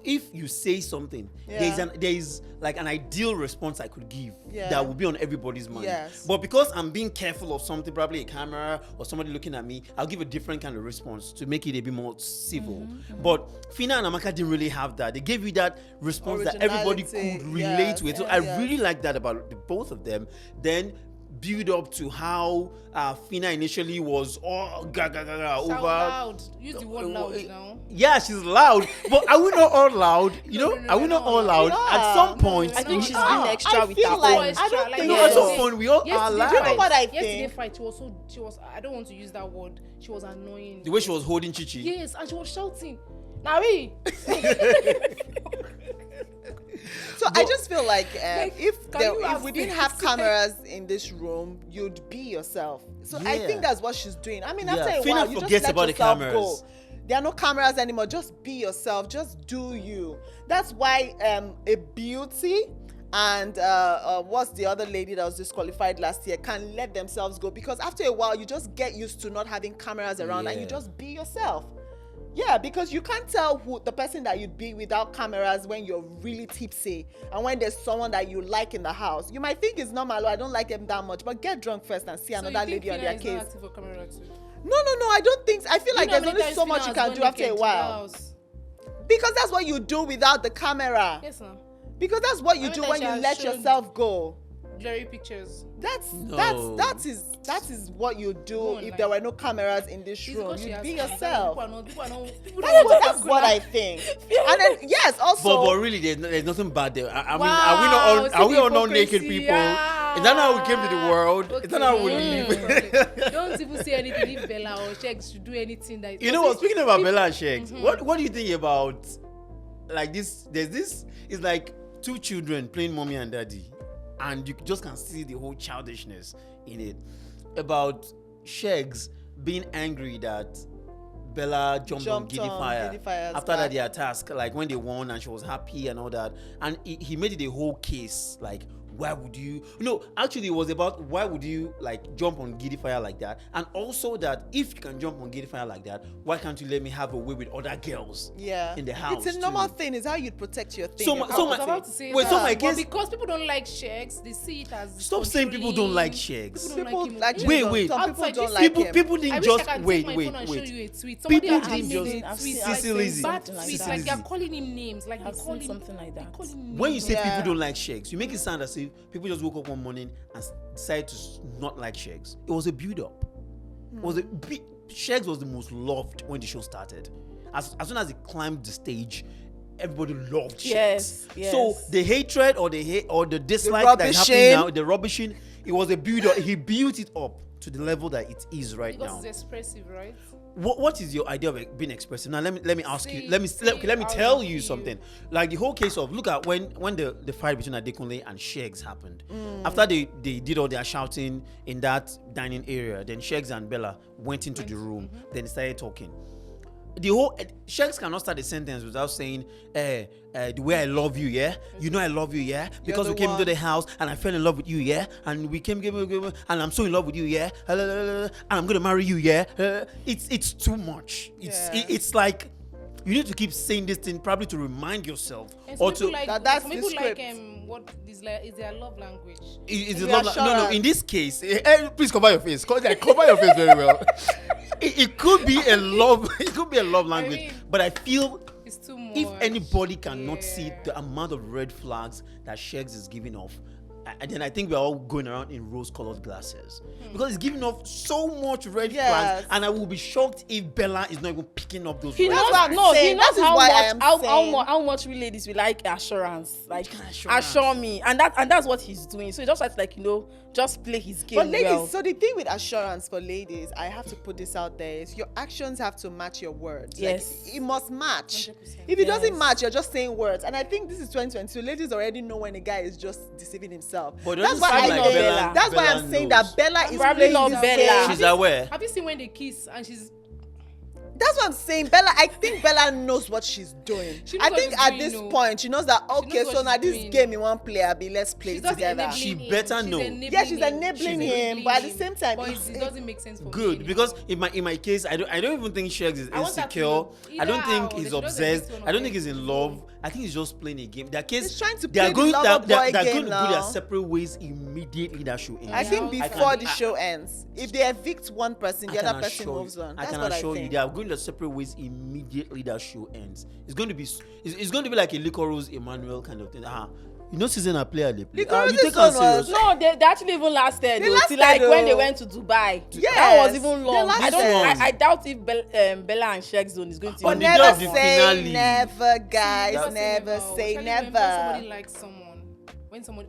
Speaker 2: if you say something,
Speaker 1: Yeah.
Speaker 2: there is like an ideal response I could give
Speaker 1: Yeah.
Speaker 2: that will be on everybody's mind.
Speaker 1: Yes.
Speaker 2: But because I'm being careful of something, probably a camera or somebody looking at me, I'll give a different kind of response to make it a bit more civil. But Phyna and Amaka didn't really have that. They gave you that response that everybody
Speaker 1: Originality,
Speaker 2: could relate
Speaker 1: yes,
Speaker 2: with. So
Speaker 1: yes,
Speaker 2: I
Speaker 1: yes.
Speaker 2: really like that about the both of them. Then build up to how Phyna initially was all gaga
Speaker 4: Shout
Speaker 2: over.
Speaker 4: loud. Use the word loud now.
Speaker 2: Yeah, she's loud, but are we not all loud? You
Speaker 4: No,
Speaker 2: know,
Speaker 4: no, no,
Speaker 2: are we
Speaker 4: we're
Speaker 2: not
Speaker 4: not
Speaker 2: all loud?
Speaker 1: loud.
Speaker 2: At some point,
Speaker 3: I think she's
Speaker 1: Ah,
Speaker 3: being extra
Speaker 1: I
Speaker 3: with
Speaker 1: feel
Speaker 3: her
Speaker 1: like-
Speaker 3: own.
Speaker 1: I don't think-
Speaker 2: No, at some
Speaker 1: Yes.
Speaker 2: point we all are
Speaker 4: Yesterday,
Speaker 2: loud.
Speaker 1: You know what I
Speaker 4: yesterday
Speaker 1: think?
Speaker 4: fight, she was. I don't want to use that word. She was annoying.
Speaker 2: The way she was holding Chichi.
Speaker 4: Yes, and she was shouting. Nawi.
Speaker 1: So I just feel like, if
Speaker 4: can you
Speaker 1: if we didn't
Speaker 4: have
Speaker 1: have cameras in this room, you'd be yourself. So I
Speaker 2: Yeah.
Speaker 1: think that's what she's doing. I mean,
Speaker 2: Yeah.
Speaker 1: after a
Speaker 2: Phyna
Speaker 1: while, you just
Speaker 2: forgets
Speaker 1: let
Speaker 2: about the
Speaker 1: yourself
Speaker 2: cameras.
Speaker 1: go. There are no cameras anymore. Just be yourself. Just do you. That's why a beauty and what's the other lady that was disqualified last year can let themselves go, because after a while you just get used to not having cameras around and you
Speaker 2: Yeah.
Speaker 1: just be yourself. Yeah, because you can't tell who the person that you'd be without cameras when you're really tipsy and when there's someone that you like in the house. You might think it's normal, oh, I don't like them that much, but get drunk first and see another lady on their case. No, I don't think so. I feel like there's only so much you can do after a while. Because that's what you do without the camera.
Speaker 4: Yes, ma'am.
Speaker 1: Because that's what you
Speaker 4: I mean,
Speaker 1: do
Speaker 4: like
Speaker 1: when
Speaker 4: she
Speaker 1: you
Speaker 4: has
Speaker 1: let
Speaker 4: shown-
Speaker 1: yourself go.
Speaker 4: Blurry pictures.
Speaker 2: No.
Speaker 1: That is what you do
Speaker 4: Go on,
Speaker 1: if
Speaker 4: like-
Speaker 1: there were no cameras in this
Speaker 4: It's
Speaker 1: room.
Speaker 4: because she
Speaker 1: You
Speaker 4: has
Speaker 1: be
Speaker 4: fun.
Speaker 1: yourself.
Speaker 4: People are not
Speaker 1: That's what I think. And then yes, also
Speaker 2: But really, there's nothing bad there. I mean,
Speaker 4: Wow,
Speaker 2: are we
Speaker 4: see
Speaker 2: all
Speaker 4: the
Speaker 2: not naked
Speaker 4: hypocrisy.
Speaker 2: people? Is that how we came to the world? Is that how we live?
Speaker 4: Okay. Don't even say anything if Bella or Sheggz should do anything that.
Speaker 2: You know what? Speaking about Bella and Sheggz, what do you think about like this? There's this. It's like two children playing mommy and daddy, and you just can see the whole childishness in it. About Sheggz being angry that Bella jumped on Giddy Fire
Speaker 1: Fire's
Speaker 2: after that
Speaker 1: back.
Speaker 2: their task, like when they won and she was happy and all that, and he made it a whole case like why would you? No, actually, it was about why would you like jump on Giddy Fire like that, and also that if you can jump on Giddy Fire like that, why can't you let me have a way with other girls? In the house.
Speaker 1: It's a normal
Speaker 2: too?
Speaker 1: thing. It's how you protect your thing.
Speaker 2: So
Speaker 4: I was about to say that.
Speaker 2: so my
Speaker 4: But
Speaker 2: case.
Speaker 4: because people don't like Sheggz, they see it as
Speaker 2: Stop saying people don't like Sheggz.
Speaker 4: People don't
Speaker 1: People
Speaker 4: like him.
Speaker 1: like
Speaker 2: Wait.
Speaker 1: Some people
Speaker 4: Outside
Speaker 1: don't
Speaker 4: this-
Speaker 1: like him.
Speaker 2: People
Speaker 4: I
Speaker 2: didn't
Speaker 4: wish
Speaker 2: just
Speaker 4: I can
Speaker 2: wait.
Speaker 4: take my phone and show you a tweet.
Speaker 2: People
Speaker 4: Somebody actually
Speaker 2: didn't
Speaker 4: made
Speaker 2: just-
Speaker 4: a tweet
Speaker 2: Sisi
Speaker 4: like
Speaker 2: Lizzy.
Speaker 4: bad
Speaker 3: Something like
Speaker 4: tweets,
Speaker 3: that.
Speaker 4: like they're
Speaker 2: Lizzy.
Speaker 4: calling him names, like they
Speaker 3: I've
Speaker 4: call
Speaker 3: seen
Speaker 4: him
Speaker 3: something like
Speaker 4: they
Speaker 3: that.
Speaker 4: call him
Speaker 2: When you say
Speaker 1: Yeah.
Speaker 2: people don't like Sheggz, you make it sound as if people just woke up one morning and decided to not like Sheggz. It was a build-up. Sheggz was the most loved when the show started. As soon as he climbed the stage, everybody loved Sheggz.
Speaker 3: Yes.
Speaker 2: So the hatred or the dislike that is happening now, the rubbishing, it was a build-up. He built it up to the level that it is right
Speaker 4: because
Speaker 2: now.
Speaker 4: it's expressive, right?
Speaker 2: What is your idea of being expressive? Now let me ask you.
Speaker 4: Say-
Speaker 2: Let me
Speaker 4: say how
Speaker 2: tell
Speaker 4: you
Speaker 2: you
Speaker 4: feel.
Speaker 2: something. Like the whole case of look at when the fight between Adekunle and Sheggz happened. After they did all their shouting in that dining area, then Sheggz and Bella went into the room. Then they started talking. The whole Sheggz cannot start a sentence without saying, the way I love you, yeah. You know I love you, yeah. Because
Speaker 1: the
Speaker 2: we came into
Speaker 1: one.
Speaker 2: the house and I fell in love with you, yeah. And we came and I'm so in love with you, yeah. And I'm gonna marry you, yeah. It's too much. It's like you need to keep saying this thing probably to remind yourself
Speaker 4: And
Speaker 2: or
Speaker 4: some
Speaker 2: to.
Speaker 4: people like
Speaker 1: that's
Speaker 4: some
Speaker 1: the
Speaker 4: people like
Speaker 1: script.
Speaker 4: what is like is their love language.
Speaker 2: It's
Speaker 1: The
Speaker 2: a love no.
Speaker 1: assurance.
Speaker 2: In this case, please cover your face. Cover your face very well. It could be a love. It could be a love language,
Speaker 4: mean,
Speaker 2: but I feel
Speaker 4: It's too much.
Speaker 2: if anybody cannot see
Speaker 4: Yeah.
Speaker 2: the amount of red flags that Sheggz is giving off, and then I think we're all going around in rose-colored glasses because it's giving off so much red
Speaker 1: Yes.
Speaker 2: flags, and I will be shocked if Bella is not even picking up those
Speaker 3: He
Speaker 2: red
Speaker 3: knows,
Speaker 1: what I'm
Speaker 3: no, he
Speaker 1: saying.
Speaker 3: knows
Speaker 1: That is
Speaker 3: how
Speaker 1: why I
Speaker 3: much,
Speaker 1: am
Speaker 3: how
Speaker 1: saying-
Speaker 3: much we ladies we like assurance, like
Speaker 2: kind of assurance?
Speaker 3: assure me, and that's what he's doing. So he just has to, like, just play his game
Speaker 1: But ladies,
Speaker 3: well.
Speaker 1: so the thing with assurance for ladies, I have to put this out there, is your actions have to match your words.
Speaker 3: Yes.
Speaker 1: It must match.
Speaker 4: 100%.
Speaker 1: If it doesn't
Speaker 3: Yes.
Speaker 1: match, you're just saying words. And I think this is 2022. Ladies already know when a guy is just deceiving himself.
Speaker 2: But it
Speaker 1: That's
Speaker 2: doesn't
Speaker 1: why
Speaker 2: sound
Speaker 1: I
Speaker 2: like
Speaker 1: think,
Speaker 2: Bella-
Speaker 1: that's why
Speaker 2: Bella
Speaker 1: I'm saying
Speaker 2: knows.
Speaker 1: that Bella is
Speaker 3: Probably
Speaker 1: playing
Speaker 3: not
Speaker 1: this
Speaker 3: Bella.
Speaker 1: game.
Speaker 2: She's aware.
Speaker 4: Have you seen when they kiss and she's
Speaker 1: That's what I'm saying. Bella, I think Bella knows what she's doing.
Speaker 4: She knows
Speaker 1: I
Speaker 4: what
Speaker 1: think
Speaker 4: she's
Speaker 1: at
Speaker 4: doing,
Speaker 1: this
Speaker 4: no.
Speaker 1: point, she knows that, okay,
Speaker 4: knows
Speaker 1: so
Speaker 4: what
Speaker 1: now
Speaker 4: she's
Speaker 1: this
Speaker 4: doing.
Speaker 1: game in one play, Abi, let's play
Speaker 4: she's
Speaker 1: it
Speaker 4: just
Speaker 1: together.
Speaker 4: enabling
Speaker 2: She
Speaker 4: him.
Speaker 2: better
Speaker 4: She's
Speaker 2: know.
Speaker 4: enabling
Speaker 1: Yeah, she's
Speaker 4: him.
Speaker 1: enabling
Speaker 4: She's
Speaker 1: him, but at the
Speaker 4: him.
Speaker 1: same time,
Speaker 4: But
Speaker 1: it's-
Speaker 4: it doesn't make sense for me
Speaker 2: Good,
Speaker 4: anymore.
Speaker 2: because in my case, I don't even think Sheggz is
Speaker 4: I want that to
Speaker 2: insecure.
Speaker 4: know
Speaker 2: I don't
Speaker 4: either
Speaker 2: think
Speaker 4: or.
Speaker 2: he's
Speaker 4: They should just
Speaker 2: obsessed.
Speaker 4: exist one
Speaker 2: I don't
Speaker 4: of
Speaker 2: think
Speaker 4: them.
Speaker 2: he's in love. I think he's just playing a game. Their case,
Speaker 1: He's trying to
Speaker 2: they are
Speaker 1: play the
Speaker 2: going
Speaker 1: lover
Speaker 2: they're
Speaker 1: boy
Speaker 2: going
Speaker 1: game
Speaker 2: to go their
Speaker 1: now.
Speaker 2: separate ways immediately that show ends.
Speaker 1: I think
Speaker 4: Yeah.
Speaker 1: before
Speaker 2: I
Speaker 1: the
Speaker 2: can-
Speaker 1: show ends, if they evict one person,
Speaker 2: I
Speaker 1: the
Speaker 2: can
Speaker 1: other person
Speaker 2: assure
Speaker 1: moves
Speaker 2: you,
Speaker 1: on.
Speaker 2: I
Speaker 1: That's
Speaker 2: can
Speaker 1: what I
Speaker 2: assure you,
Speaker 1: think.
Speaker 2: they are going their separate ways immediately that show ends. It's going to be like a Licorice Emmanuel kind of thing. You know, season a player they play.
Speaker 1: Licorice's
Speaker 2: You take
Speaker 1: one
Speaker 2: am serious.
Speaker 1: was-
Speaker 3: No, they actually even lasted.
Speaker 1: They
Speaker 3: Though,
Speaker 1: lasted,
Speaker 3: till like when they
Speaker 1: though.
Speaker 3: went to Dubai. That
Speaker 1: Yes,
Speaker 3: was even
Speaker 1: they
Speaker 3: long.
Speaker 1: lasted.
Speaker 3: I doubt if Bella and Sheggz zone is going to.
Speaker 1: But
Speaker 2: On the day
Speaker 1: never
Speaker 2: of the
Speaker 1: say
Speaker 2: finale.
Speaker 1: never, guys.
Speaker 4: Never
Speaker 1: Never say
Speaker 4: Especially when
Speaker 1: never.
Speaker 4: somebody likes someone,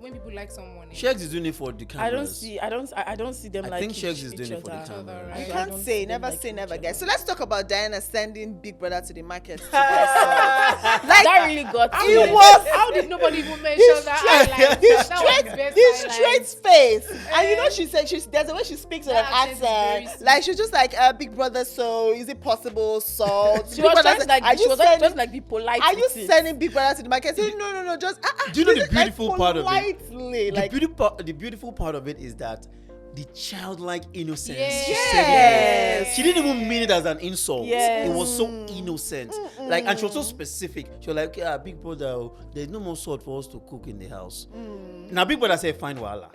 Speaker 4: when people like someone,
Speaker 2: Sheggz is doing it for the cameras.
Speaker 3: I don't see them
Speaker 2: I
Speaker 3: like
Speaker 2: think Sheggz is
Speaker 3: each
Speaker 2: doing it for the
Speaker 3: other.
Speaker 2: camera.
Speaker 1: I
Speaker 3: I
Speaker 1: can't
Speaker 3: don't
Speaker 1: say
Speaker 3: see them
Speaker 1: never
Speaker 3: like
Speaker 1: say
Speaker 3: each
Speaker 1: never,
Speaker 3: other.
Speaker 1: guys. So let's talk about Diana sending Big Brother to the market. Like
Speaker 3: That really got
Speaker 1: He
Speaker 3: me.
Speaker 1: was
Speaker 4: How did nobody even mention
Speaker 1: his
Speaker 4: that
Speaker 1: straight,
Speaker 4: highlight?
Speaker 1: his
Speaker 4: That was the best
Speaker 1: straight
Speaker 4: highlight.
Speaker 1: face. And you know, she said there's a way she speaks with an
Speaker 4: That accent is very
Speaker 1: accent.
Speaker 4: sweet.
Speaker 1: Like she's just like, Big Brother, so is it possible? So
Speaker 3: She was trying to like
Speaker 1: are
Speaker 3: she
Speaker 1: you
Speaker 3: was
Speaker 1: sending-
Speaker 3: just like be polite.
Speaker 1: Are you
Speaker 3: with it.
Speaker 1: sending Big Brother to the market? Say, no, just
Speaker 2: Do you know the
Speaker 1: just, like,
Speaker 2: beautiful part of it?
Speaker 1: politely, like
Speaker 2: The beautiful part of it is that the childlike innocence.
Speaker 4: Yes.
Speaker 2: She said
Speaker 1: Yes.
Speaker 2: it. She didn't even mean it as an insult.
Speaker 3: Yes.
Speaker 2: It was so innocent. Like, and she was so specific. She was like, "Yeah, Big Brother, there's no more salt for us to cook in the house." Now, Big Brother said, "Fine, wala."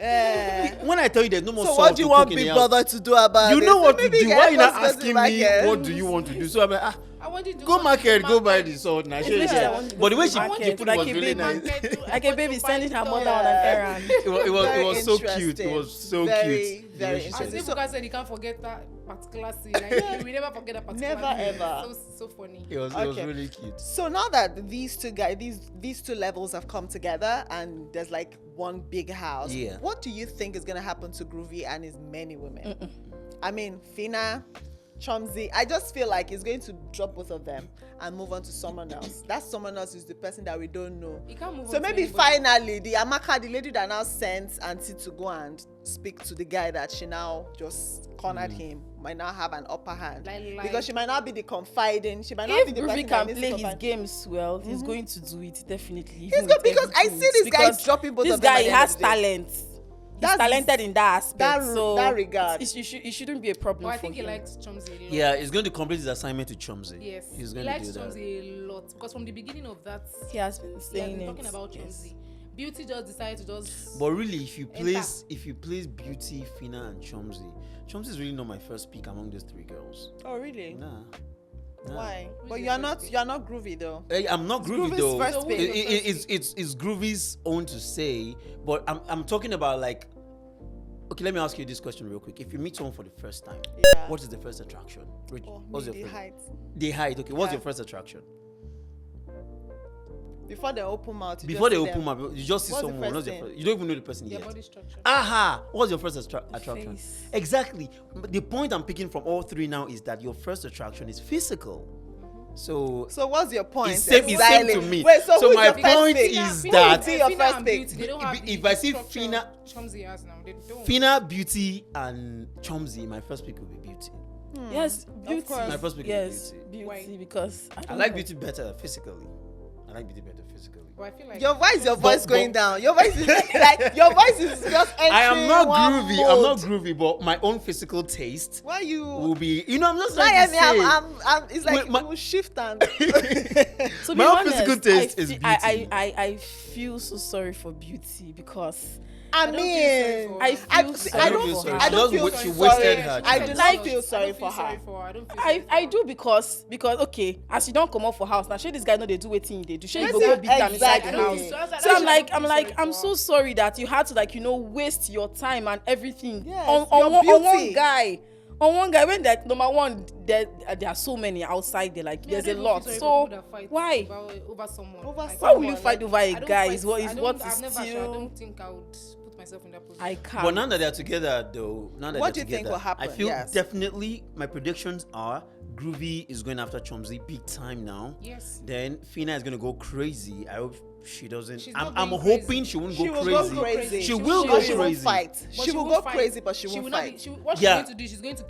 Speaker 2: When I tell you there's no more
Speaker 1: so
Speaker 2: salt
Speaker 1: what do you
Speaker 2: to
Speaker 1: want
Speaker 2: cook in
Speaker 1: Big
Speaker 2: the house,
Speaker 1: Brother to do about it?
Speaker 2: you know
Speaker 1: So
Speaker 2: what to
Speaker 1: maybe
Speaker 2: do.
Speaker 1: you
Speaker 2: Why
Speaker 1: can
Speaker 2: you not
Speaker 1: help us go to
Speaker 2: asking
Speaker 1: the
Speaker 2: me
Speaker 1: market.
Speaker 2: what do you want to do? So I'm like,
Speaker 4: I want you to
Speaker 2: go
Speaker 4: to
Speaker 2: market,
Speaker 4: the
Speaker 2: go buy the salt. Now,
Speaker 3: Especially
Speaker 2: she
Speaker 3: I want to go
Speaker 2: but the
Speaker 3: to
Speaker 2: way
Speaker 3: the
Speaker 2: she
Speaker 3: market,
Speaker 2: put it
Speaker 3: like
Speaker 2: was
Speaker 3: a
Speaker 2: really
Speaker 3: baby.
Speaker 2: nice.
Speaker 3: Like a baby sending her mother on an
Speaker 1: Yeah.
Speaker 3: errand.
Speaker 2: It was
Speaker 1: Very
Speaker 2: so cute. It
Speaker 1: interesting.
Speaker 2: was so
Speaker 1: Very,
Speaker 2: cute. The
Speaker 1: very
Speaker 2: way she
Speaker 1: interesting.
Speaker 2: said it.
Speaker 4: As if Buka said he can't forget that particular scene. Like, we never forget that particular
Speaker 1: Never,
Speaker 4: scene.
Speaker 1: ever.
Speaker 4: So funny.
Speaker 2: It was
Speaker 1: Okay.
Speaker 2: really cute.
Speaker 1: So now that these two guys, these two levels have come together, and there's like one big house.
Speaker 2: Yeah.
Speaker 1: What do you think is gonna happen to Groovy and his many women? I mean, Phyna, Chomzy. I just feel like he's going to drop both of them and move on to someone else. That someone else is the person that we don't know.
Speaker 4: He can't move
Speaker 1: So
Speaker 4: on to
Speaker 1: maybe
Speaker 4: anybody.
Speaker 1: finally, the Amaka, the lady that now sent Auntie to go and speak to the guy that she now just cornered him, might not have an upper hand
Speaker 4: Like-
Speaker 1: because she might not be the confiding. She might not be
Speaker 3: If
Speaker 1: the person
Speaker 3: Groovy
Speaker 1: that
Speaker 3: can
Speaker 1: needs
Speaker 3: play
Speaker 1: to
Speaker 3: his
Speaker 1: confide.
Speaker 3: games well, he's going to do it definitely.
Speaker 1: He's
Speaker 3: even
Speaker 1: good
Speaker 3: with
Speaker 1: because I
Speaker 3: everything.
Speaker 1: see this guy
Speaker 3: Because
Speaker 1: dropping both
Speaker 3: this
Speaker 1: of them at
Speaker 3: guy
Speaker 1: the end
Speaker 3: has
Speaker 1: of the day.
Speaker 3: talent. He's
Speaker 1: That's-
Speaker 3: talented in that aspect.
Speaker 1: that regard.
Speaker 3: It shouldn't be a problem.
Speaker 4: But I
Speaker 3: for
Speaker 4: think he
Speaker 3: him.
Speaker 4: likes Chomzy a lot.
Speaker 2: Yeah, he's going to complete his assignment to Chomzy.
Speaker 4: Yes,
Speaker 2: He's
Speaker 4: he
Speaker 2: going to
Speaker 4: likes
Speaker 2: do that.
Speaker 4: Chomzy a lot because from the beginning of that,
Speaker 3: He has been
Speaker 4: he has
Speaker 3: saying
Speaker 4: been
Speaker 3: it.
Speaker 4: talking about
Speaker 3: Yes.
Speaker 4: Chomzy. Beauty just decided to just.
Speaker 2: But really, if you place Beauty, Phyna, and Chomzy is really not my first pick among those three girls.
Speaker 1: Oh really?
Speaker 2: Nah.
Speaker 1: Why?
Speaker 4: Who's
Speaker 1: But
Speaker 4: your
Speaker 1: you're
Speaker 4: first
Speaker 1: not groovy though.
Speaker 2: Hey, I'm not groovy
Speaker 1: Groovy's
Speaker 2: though.
Speaker 1: first pick.
Speaker 2: It's Groovy's own to say, but I'm talking about like. Okay, let me ask you this question real quick. If you meet someone for the first time,
Speaker 1: Yeah.
Speaker 2: what is the first attraction?
Speaker 1: Oh,
Speaker 2: What's
Speaker 1: maybe
Speaker 2: your
Speaker 1: the
Speaker 2: first?
Speaker 1: height.
Speaker 2: The height. Okay, what's
Speaker 1: Yeah.
Speaker 2: your first attraction?
Speaker 1: Before they open mouth. you
Speaker 2: Before
Speaker 1: just
Speaker 2: they
Speaker 1: see
Speaker 2: open
Speaker 1: them.
Speaker 2: mouth, you just see
Speaker 1: What's the
Speaker 2: someone.
Speaker 1: first
Speaker 2: What's your
Speaker 1: thing?
Speaker 2: first, you don't even know the person
Speaker 4: Their
Speaker 2: yet.
Speaker 4: body structure.
Speaker 2: Aha! What's your first attraction?
Speaker 3: Face.
Speaker 2: Exactly. But the point I'm picking from all three now is that your first attraction is physical. So
Speaker 1: So what's your point?
Speaker 2: it's same
Speaker 1: Exactly.
Speaker 2: to me.
Speaker 1: Wait, so who's
Speaker 2: my
Speaker 1: your first
Speaker 2: point
Speaker 1: pick?
Speaker 2: is
Speaker 1: Who
Speaker 2: that
Speaker 1: would be your
Speaker 4: Phyna
Speaker 1: first
Speaker 4: and
Speaker 1: pick?
Speaker 4: Beauty, they don't have
Speaker 2: if
Speaker 4: the
Speaker 2: I see
Speaker 4: structure
Speaker 2: Phyna-
Speaker 4: Chomzy has now. They don't.
Speaker 2: Phyna, Beauty, and Chomzy, my first pick will be Beauty.
Speaker 3: Yes, beauty.
Speaker 1: course.
Speaker 2: My first pick
Speaker 3: yes,
Speaker 2: is Beauty.
Speaker 3: beauty.
Speaker 4: Why?
Speaker 3: Because I,
Speaker 2: I
Speaker 3: don't
Speaker 2: like
Speaker 3: know.
Speaker 2: Beauty better physically.
Speaker 4: But I feel like
Speaker 1: Your voice
Speaker 2: But-
Speaker 1: going down. Your voice is like your voice is just entering
Speaker 2: I am not
Speaker 1: one
Speaker 2: groovy.
Speaker 1: mode.
Speaker 2: I'm not groovy, but my own physical taste
Speaker 1: Why you?
Speaker 2: will be. I'm just trying to say.
Speaker 1: I'm. It's like
Speaker 2: Wait, my-
Speaker 1: it will shift and.
Speaker 3: To be
Speaker 2: My own
Speaker 3: honest,
Speaker 2: physical taste
Speaker 3: I
Speaker 2: is
Speaker 3: fe-
Speaker 2: beauty.
Speaker 3: I feel so sorry for Beauty because
Speaker 1: I
Speaker 4: don't feel sorry
Speaker 1: mean,
Speaker 4: for her.
Speaker 3: I feel
Speaker 1: see,
Speaker 3: sorry
Speaker 1: I
Speaker 2: don't
Speaker 1: don't
Speaker 2: feel
Speaker 3: for
Speaker 2: sorry.
Speaker 3: her.
Speaker 1: I don't
Speaker 2: She
Speaker 1: feel
Speaker 2: just- she
Speaker 1: sorry.
Speaker 2: wasted her
Speaker 1: I
Speaker 2: time.
Speaker 1: do
Speaker 4: Like,
Speaker 1: not feel sorry for her.
Speaker 4: I don't feel sorry
Speaker 3: I do because okay, as you don't come out for house now, shey this guy no dey do wetin he dey do, shey you go
Speaker 1: Yes,
Speaker 3: go beat am inside
Speaker 1: exactly.
Speaker 3: the
Speaker 1: I don't
Speaker 3: house.
Speaker 1: feel
Speaker 3: So I'm so sorry that you had to waste your time and everything
Speaker 1: Yes,
Speaker 3: on
Speaker 1: your
Speaker 3: one
Speaker 1: beauty.
Speaker 3: guy. On one guy when that number one there are so many outside there, like there's a lot. So why?
Speaker 4: Over someone?
Speaker 1: Over
Speaker 4: Like,
Speaker 3: Why will you
Speaker 1: someone,
Speaker 3: fight
Speaker 1: like,
Speaker 3: over
Speaker 4: I
Speaker 3: a
Speaker 4: don't
Speaker 3: guy?
Speaker 4: fight-
Speaker 3: Is what
Speaker 4: I
Speaker 3: is
Speaker 4: don't-
Speaker 3: what is
Speaker 4: I've never actually- I
Speaker 3: still
Speaker 4: don't think I would put myself in that position.
Speaker 3: I can't.
Speaker 2: But now that they're together, though,
Speaker 1: What do you think will happen?
Speaker 2: I feel
Speaker 1: Yes.
Speaker 2: definitely my predictions are Groovy is going after Chomzy big time now.
Speaker 4: Yes.
Speaker 2: Then Phyna is going to go crazy. I hope she doesn't.
Speaker 4: She's
Speaker 2: I'm
Speaker 4: not going
Speaker 2: hoping
Speaker 4: crazy.
Speaker 2: she won't
Speaker 1: She
Speaker 2: go
Speaker 1: will
Speaker 2: crazy.
Speaker 1: go crazy.
Speaker 2: She will
Speaker 1: But
Speaker 2: go
Speaker 1: she won't
Speaker 2: crazy.
Speaker 1: fight.
Speaker 4: But
Speaker 1: She will
Speaker 4: won't
Speaker 1: go
Speaker 4: fight.
Speaker 1: crazy, but she won't
Speaker 4: will not
Speaker 1: fight.
Speaker 4: what
Speaker 2: Yeah.
Speaker 4: she's going to do, she's going to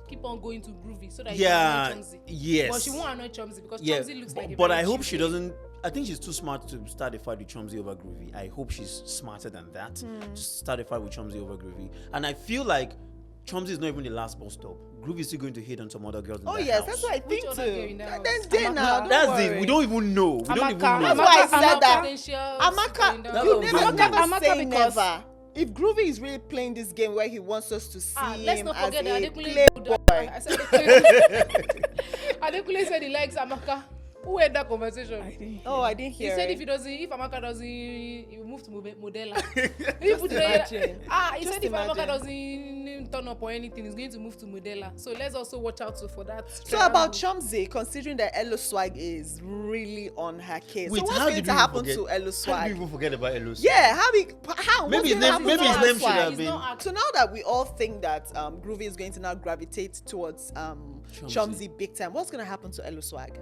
Speaker 4: keep on going to Groovy so that
Speaker 2: Yeah.
Speaker 4: he can annoy Chomzy.
Speaker 2: Yes.
Speaker 4: But she won't annoy Chomzy because
Speaker 2: Yeah.
Speaker 4: Chomzy looks like a
Speaker 2: But
Speaker 4: very
Speaker 2: I hope
Speaker 4: chill
Speaker 2: she
Speaker 4: guy.
Speaker 2: doesn't. I think she's too smart to start a fight with Chomzy over Groovy. I hope she's smarter than that. Just start a fight with Chomzy over Groovy. And I feel like Chomzy is not even the last bus stop. Groovy is still going to hit on some other girls in
Speaker 1: Oh
Speaker 2: that
Speaker 1: yes,
Speaker 2: house.
Speaker 1: that's what I
Speaker 4: Which
Speaker 1: think
Speaker 4: other girl in
Speaker 1: too.
Speaker 4: that
Speaker 1: And
Speaker 4: house?
Speaker 1: then now, don't
Speaker 2: That's
Speaker 1: worry.
Speaker 2: it. We don't even know. We don't even know.
Speaker 1: That's why I said that.
Speaker 4: Potential
Speaker 1: Amaka,
Speaker 2: That
Speaker 1: you
Speaker 2: was
Speaker 1: never,
Speaker 2: good.
Speaker 1: never
Speaker 3: Amaka
Speaker 1: say
Speaker 3: because-
Speaker 1: never. If Groovy is really playing this game where he wants us to see
Speaker 4: Let's
Speaker 1: him
Speaker 4: not
Speaker 1: as
Speaker 4: forget
Speaker 1: a
Speaker 4: that
Speaker 1: playboy,
Speaker 4: I said Adekunle said he likes Amaka. Who had that conversation?
Speaker 1: oh, I didn't
Speaker 4: He
Speaker 1: hear
Speaker 4: said
Speaker 1: it.
Speaker 4: if Amaka doesn't, he will move to Modella.
Speaker 1: imagine.
Speaker 4: He
Speaker 1: Just
Speaker 4: said if Amaka
Speaker 1: imagine.
Speaker 4: doesn't turn up or anything, he's going to move to Modella. So let's also watch out for that.
Speaker 1: So about Chomzy, considering that Elo Swag is really on her case,
Speaker 2: Wait,
Speaker 1: so what's
Speaker 2: how
Speaker 1: going
Speaker 2: did
Speaker 1: to
Speaker 2: we
Speaker 1: happen
Speaker 2: forget?
Speaker 1: to Elo
Speaker 2: How did
Speaker 1: Swag?
Speaker 2: we even forget about Elo?
Speaker 1: Yeah, how?
Speaker 2: Maybe
Speaker 1: what's
Speaker 2: his
Speaker 1: going to
Speaker 2: name-
Speaker 1: happen
Speaker 2: maybe
Speaker 1: to
Speaker 2: his
Speaker 1: Elo
Speaker 2: name should
Speaker 1: Swag?
Speaker 2: have
Speaker 4: He's
Speaker 2: been-
Speaker 4: not acting.
Speaker 1: So now that we all think that Groovy is going to now gravitate towards Chomzy big time, what's going to happen to Elo Swag?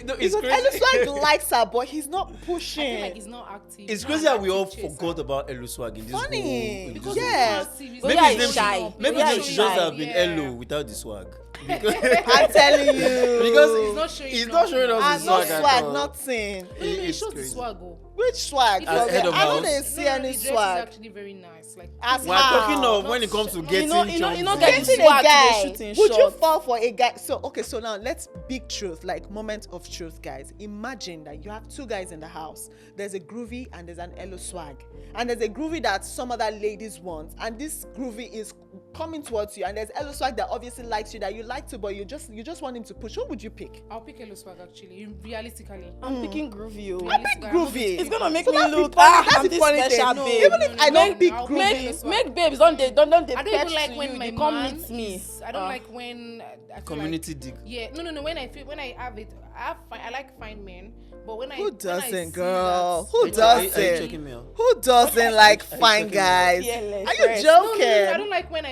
Speaker 2: No, it's
Speaker 1: Because Elo
Speaker 2: crazy.
Speaker 1: Swag likes her, but he's not
Speaker 4: I
Speaker 1: pushing.
Speaker 4: feel like he's not active.
Speaker 2: It's
Speaker 4: He's
Speaker 2: crazy
Speaker 4: not
Speaker 2: how we
Speaker 4: an
Speaker 2: all
Speaker 4: active chaser.
Speaker 2: forgot about Elo Swag in this
Speaker 1: Funny.
Speaker 2: whole. in
Speaker 1: Because
Speaker 2: this
Speaker 1: yeah.
Speaker 2: whole-
Speaker 4: He's not active. He's
Speaker 3: Maybe
Speaker 4: not
Speaker 3: his name
Speaker 4: showing
Speaker 3: should-
Speaker 4: up.
Speaker 2: Maybe
Speaker 3: Yeah,
Speaker 2: his
Speaker 3: he's
Speaker 2: name should just
Speaker 3: shy.
Speaker 2: have been Elo without the swag. Because
Speaker 1: I'm telling you.
Speaker 2: because
Speaker 4: He's not showing up.
Speaker 2: us
Speaker 1: and
Speaker 2: the
Speaker 1: no
Speaker 2: swag at
Speaker 1: swag,
Speaker 2: all.
Speaker 1: nothing.
Speaker 4: No, he
Speaker 2: It's
Speaker 4: shows the
Speaker 2: crazy.
Speaker 4: swag. Oh.
Speaker 1: Which swag?
Speaker 4: If
Speaker 2: As head of
Speaker 1: I don't
Speaker 2: house.
Speaker 1: see
Speaker 4: No,
Speaker 1: any
Speaker 4: the dress is
Speaker 1: swag.
Speaker 4: actually very nice. Like
Speaker 1: As
Speaker 2: We're
Speaker 1: how?
Speaker 2: talking of
Speaker 4: Not
Speaker 2: when it comes to
Speaker 4: sh-
Speaker 2: getting
Speaker 3: you know,
Speaker 2: Chomzy.
Speaker 3: getting
Speaker 1: Dating a
Speaker 3: swag to
Speaker 1: guy,
Speaker 3: the shooting
Speaker 1: would you
Speaker 3: shot.
Speaker 1: fall for a guy? So now let's big truth, like moment of truth, guys. Imagine that you have two guys in the house. There's a Groovy and there's an Elo Swag, and there's a Groovy that some other ladies want, and this Groovy is coming towards you, and there's Elo Swag that obviously likes you, that you like to, but you just want him to push. Who would you pick?
Speaker 4: I'll pick Elo Swag actually. Realistically,
Speaker 3: I'm picking Groovy.
Speaker 1: I pick Groovy.
Speaker 3: It's gonna make
Speaker 1: So
Speaker 3: me
Speaker 1: that's the
Speaker 3: look
Speaker 1: funny-
Speaker 3: I'm
Speaker 1: that's the
Speaker 3: this
Speaker 1: funny thing.
Speaker 3: special
Speaker 1: No,
Speaker 3: babe.
Speaker 1: even if I don't pick
Speaker 4: I'll
Speaker 1: Groovy,
Speaker 4: Elo Swag.
Speaker 3: Make babes don't they
Speaker 4: I don't even
Speaker 3: fetch
Speaker 4: like
Speaker 3: to
Speaker 4: when
Speaker 3: you,
Speaker 4: my
Speaker 3: they come
Speaker 4: man
Speaker 3: meet me.
Speaker 4: is- I don't like when I feel
Speaker 2: Community dick.
Speaker 4: Like, yeah, no. When I have it, I like fine men, but when
Speaker 1: who
Speaker 4: when I
Speaker 1: doesn't,
Speaker 4: see
Speaker 1: girl?
Speaker 4: that-
Speaker 1: Who
Speaker 2: Are you
Speaker 1: doesn't?
Speaker 2: checking me out?
Speaker 1: Who doesn't like
Speaker 2: Are you
Speaker 1: fine
Speaker 2: checking me out?
Speaker 1: guys?
Speaker 3: Fearless,
Speaker 1: Are you
Speaker 3: right?
Speaker 1: joking?
Speaker 4: No, I don't like when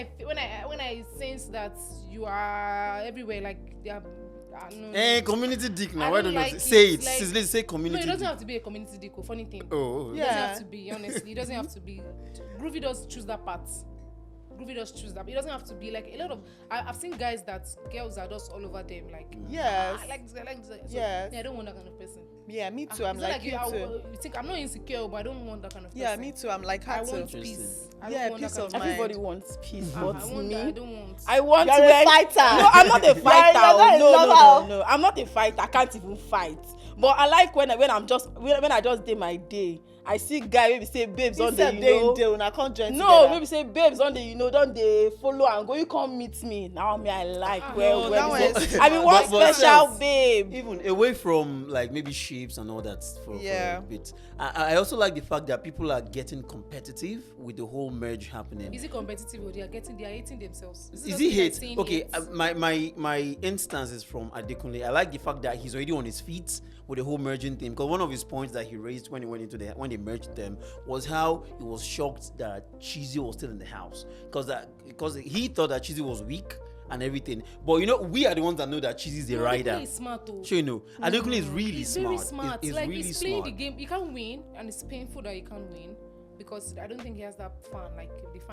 Speaker 4: I sense that you are everywhere. Like they are. No.
Speaker 2: Eh, community dick now.
Speaker 4: I
Speaker 2: Why
Speaker 4: don't
Speaker 2: don't
Speaker 4: like
Speaker 2: you
Speaker 4: it,
Speaker 2: say it?
Speaker 4: like-
Speaker 2: Sisi Lizzy, say
Speaker 4: No,
Speaker 2: community
Speaker 4: it doesn't
Speaker 2: dick.
Speaker 4: have to be a community dick. Funny thing.
Speaker 2: Oh,
Speaker 4: It
Speaker 1: Yeah.
Speaker 4: doesn't have to be, honestly. It doesn't have to be. Groovy does choose that part. Groovy just choose that. But it doesn't have to be like a lot of. I've seen guys that girls are just all over them. Like,
Speaker 1: Yes.
Speaker 4: I like this guy, I like this guy. So,
Speaker 1: Yes.
Speaker 4: yeah, I don't want that kind of person.
Speaker 1: Yeah, me too. I'm
Speaker 4: It's not
Speaker 1: like you too.
Speaker 4: you think I'm not insecure, but I don't want that kind of person.
Speaker 1: Yeah, me too. I'm like
Speaker 4: I
Speaker 1: her
Speaker 4: want
Speaker 1: too.
Speaker 4: peace. I
Speaker 1: Yeah,
Speaker 4: don't want
Speaker 1: peace
Speaker 4: that
Speaker 1: of
Speaker 4: kind
Speaker 1: mind.
Speaker 3: Everybody wants peace,
Speaker 4: I
Speaker 3: but
Speaker 4: want
Speaker 3: me,
Speaker 4: that. I don't want.
Speaker 3: I want
Speaker 1: You're
Speaker 3: to
Speaker 1: a fighter.
Speaker 3: No, I'm not a fighter.
Speaker 1: you're not a
Speaker 3: no,
Speaker 1: lover.
Speaker 3: no. I'm not a fighter. I can't even fight. But I like when I just day my day. I see guy maybe say babes on the
Speaker 1: when I can't join
Speaker 3: no,
Speaker 1: together.
Speaker 3: maybe say babes on the don't they follow and go, you come meet me. Now me I like
Speaker 1: no, that one is-
Speaker 3: I mean one
Speaker 2: But
Speaker 3: special
Speaker 2: self,
Speaker 3: babe.
Speaker 2: Even away from like maybe shapes and all that for a bit. I also like the fact that people are getting competitive with the whole merge happening.
Speaker 4: Is it competitive or they are hating themselves?
Speaker 2: Is it hate? Okay, my instance is from Adekunle. I like the fact that he's already on his feet with the whole merging thing. Because one of his points that he raised when he went into when they merged them was how he was shocked that Chizzy was still in the house. Because he thought that Chizzy was weak and everything. But we are the ones that know that Chizzy is a rider.
Speaker 4: He's smart though.
Speaker 2: Sure, you know. Adekunle is really
Speaker 4: He's
Speaker 2: smart.
Speaker 4: very smart.
Speaker 2: He's
Speaker 4: like
Speaker 2: really
Speaker 4: he's playing
Speaker 2: smart.
Speaker 4: the game. You can't win, and it's painful that you can't win because I don't think he has that fan, like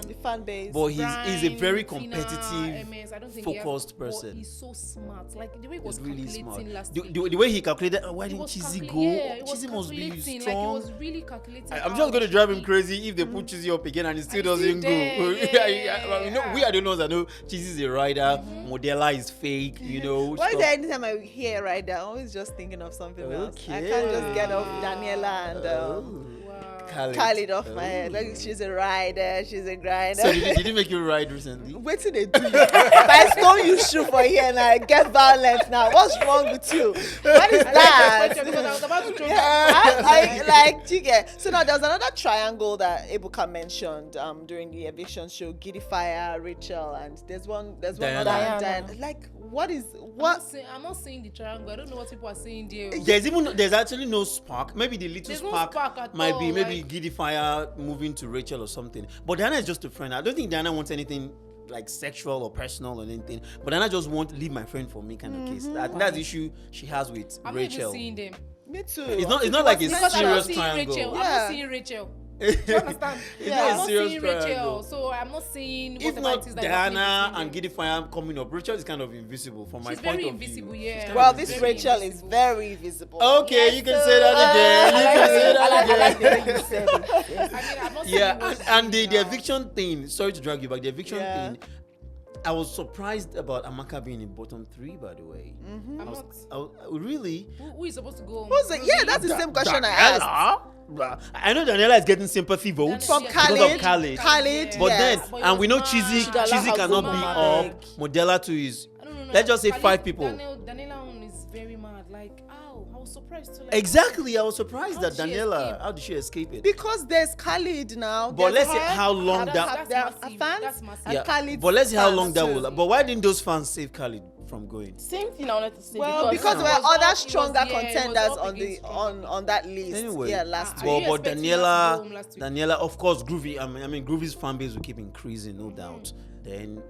Speaker 1: The fan base.
Speaker 2: But he's a very
Speaker 4: Phyna,
Speaker 2: competitive,
Speaker 4: MS, I don't think
Speaker 2: focused
Speaker 4: he has,
Speaker 2: person.
Speaker 4: But he's so smart. Like the way he was
Speaker 2: He's really
Speaker 4: calculating
Speaker 2: smart.
Speaker 4: last
Speaker 2: The
Speaker 4: week.
Speaker 2: way he calculated, why
Speaker 4: He
Speaker 2: didn't
Speaker 4: was
Speaker 2: Chizzy
Speaker 4: calculating-
Speaker 2: go?
Speaker 4: Yeah, he was
Speaker 2: Chizzy must be
Speaker 4: calculating,
Speaker 2: strong.
Speaker 4: Like he was really calculating.
Speaker 2: I'm just going to drive him crazy if they
Speaker 4: Mm-hmm.
Speaker 2: put Chizzy up again and he still
Speaker 4: And he's
Speaker 2: doesn't
Speaker 4: still
Speaker 2: go.
Speaker 4: there, yeah.
Speaker 2: We are the ones that know Chizzy is a rider, Modella is fake,
Speaker 1: Why is there anytime I hear right now, I'm always just thinking of something else. I can't just get off Daniela and
Speaker 4: Wow.
Speaker 1: Khalid off my head. Like she's a rider, she's a grinder.
Speaker 2: So did he make you ride recently?
Speaker 1: Wait till they do. If I stole you shoe for here and I get violent now, what's wrong with you? What is that?
Speaker 4: Because I was about to throw
Speaker 1: I like Chige. So now there's another triangle that Ebuka mentioned during the eviction show. Gidifier, Rachel, and there's one
Speaker 2: Diana.
Speaker 1: other Diana. Like what?
Speaker 4: I'm not saying the triangle. I don't know what people are saying there.
Speaker 2: There's actually no spark. Maybe the little
Speaker 4: There's no
Speaker 2: spark,
Speaker 4: spark at
Speaker 2: might
Speaker 4: all,
Speaker 2: be maybe
Speaker 4: like-
Speaker 2: Gidifier moving to Rachel or something. But Diana is just a friend. I don't think Diana wants anything like sexual or personal or anything. But Diana just wants leave my friend for me kind of case. That's the issue she has with
Speaker 4: I'm
Speaker 2: Rachel.
Speaker 4: not even seeing them.
Speaker 1: Me too.
Speaker 2: It's not like a
Speaker 4: Because I'm
Speaker 2: serious
Speaker 4: not seeing
Speaker 2: triangle.
Speaker 4: Rachel. I'm
Speaker 1: Yeah.
Speaker 4: not seeing Rachel. Do you understand?
Speaker 2: It's
Speaker 1: Yeah.
Speaker 2: not
Speaker 4: I'm
Speaker 2: a
Speaker 4: not
Speaker 2: serious
Speaker 4: seeing
Speaker 2: triangle.
Speaker 4: Rachel, so I'm not seeing
Speaker 2: If
Speaker 4: whatever
Speaker 2: not
Speaker 4: it is that
Speaker 2: Diana
Speaker 4: happening
Speaker 2: and
Speaker 4: between them.
Speaker 2: Gidifier coming up, Rachel is kind of invisible from my
Speaker 4: She's
Speaker 2: point
Speaker 4: very
Speaker 2: of
Speaker 4: invisible,
Speaker 2: view.
Speaker 4: yeah.
Speaker 2: She's kind
Speaker 1: Well,
Speaker 2: of
Speaker 1: this
Speaker 4: Very
Speaker 1: Rachel is
Speaker 4: invisible.
Speaker 1: very visible.
Speaker 2: Okay, you can say that again. You can say that again.
Speaker 4: I mean, I'm not seeing
Speaker 2: Yeah,
Speaker 4: what she's
Speaker 2: and
Speaker 4: doing
Speaker 2: the
Speaker 4: now.
Speaker 2: eviction thing. Sorry to drag you back. The eviction
Speaker 1: Yeah.
Speaker 2: thing. I was surprised about Amaka being in bottom 3. By the way,
Speaker 4: I'm not.
Speaker 2: really.
Speaker 4: Who is supposed to go?
Speaker 1: Who's it? Yeah, that's the same question I asked.
Speaker 2: Daniela? I know Daniela is getting sympathy votes
Speaker 4: From
Speaker 2: because of
Speaker 1: Khalid.
Speaker 2: Khalid.
Speaker 1: Khalid,
Speaker 2: But
Speaker 1: yeah.
Speaker 2: then,
Speaker 4: But it
Speaker 2: and we
Speaker 4: was
Speaker 2: know
Speaker 4: mad.
Speaker 2: Chizzy
Speaker 3: Should allow
Speaker 2: Chizzy
Speaker 3: her
Speaker 2: cannot
Speaker 3: to
Speaker 2: be
Speaker 3: mad.
Speaker 2: up. Modella too is.
Speaker 4: I don't know.
Speaker 2: Let's just say
Speaker 4: Khalid-
Speaker 2: 5 people.
Speaker 4: Daniela one is very mad. Like, ow, I was surprised too. Like,
Speaker 2: Exactly, I was surprised
Speaker 4: How
Speaker 2: that
Speaker 4: did she
Speaker 2: Daniela.
Speaker 4: escape?
Speaker 2: How did she escape it?
Speaker 1: Because there's Khalid now.
Speaker 2: But
Speaker 1: there's
Speaker 2: let's see
Speaker 1: her,
Speaker 2: how long
Speaker 1: and
Speaker 2: that-
Speaker 1: there are
Speaker 4: massive.
Speaker 1: fans,
Speaker 4: That's massive.
Speaker 1: and Khalid's
Speaker 2: But let's see how
Speaker 1: fans
Speaker 2: long that
Speaker 1: too.
Speaker 2: will. But why didn't those fans save Khalid from going?
Speaker 3: Same thing I wanted to say.
Speaker 1: Well, because
Speaker 4: it
Speaker 1: there
Speaker 4: was
Speaker 1: were other
Speaker 4: up-
Speaker 1: stronger
Speaker 4: it was
Speaker 1: contenders
Speaker 4: up
Speaker 1: on the
Speaker 4: against stronger
Speaker 1: on that list.
Speaker 2: Anyway,
Speaker 1: Yeah, last
Speaker 4: Are
Speaker 1: week.
Speaker 4: you
Speaker 2: but
Speaker 4: expecting her to go home last week?
Speaker 2: Daniela, of course, Groovy. I mean, Groovy's fan base will keep increasing, no doubt. Then,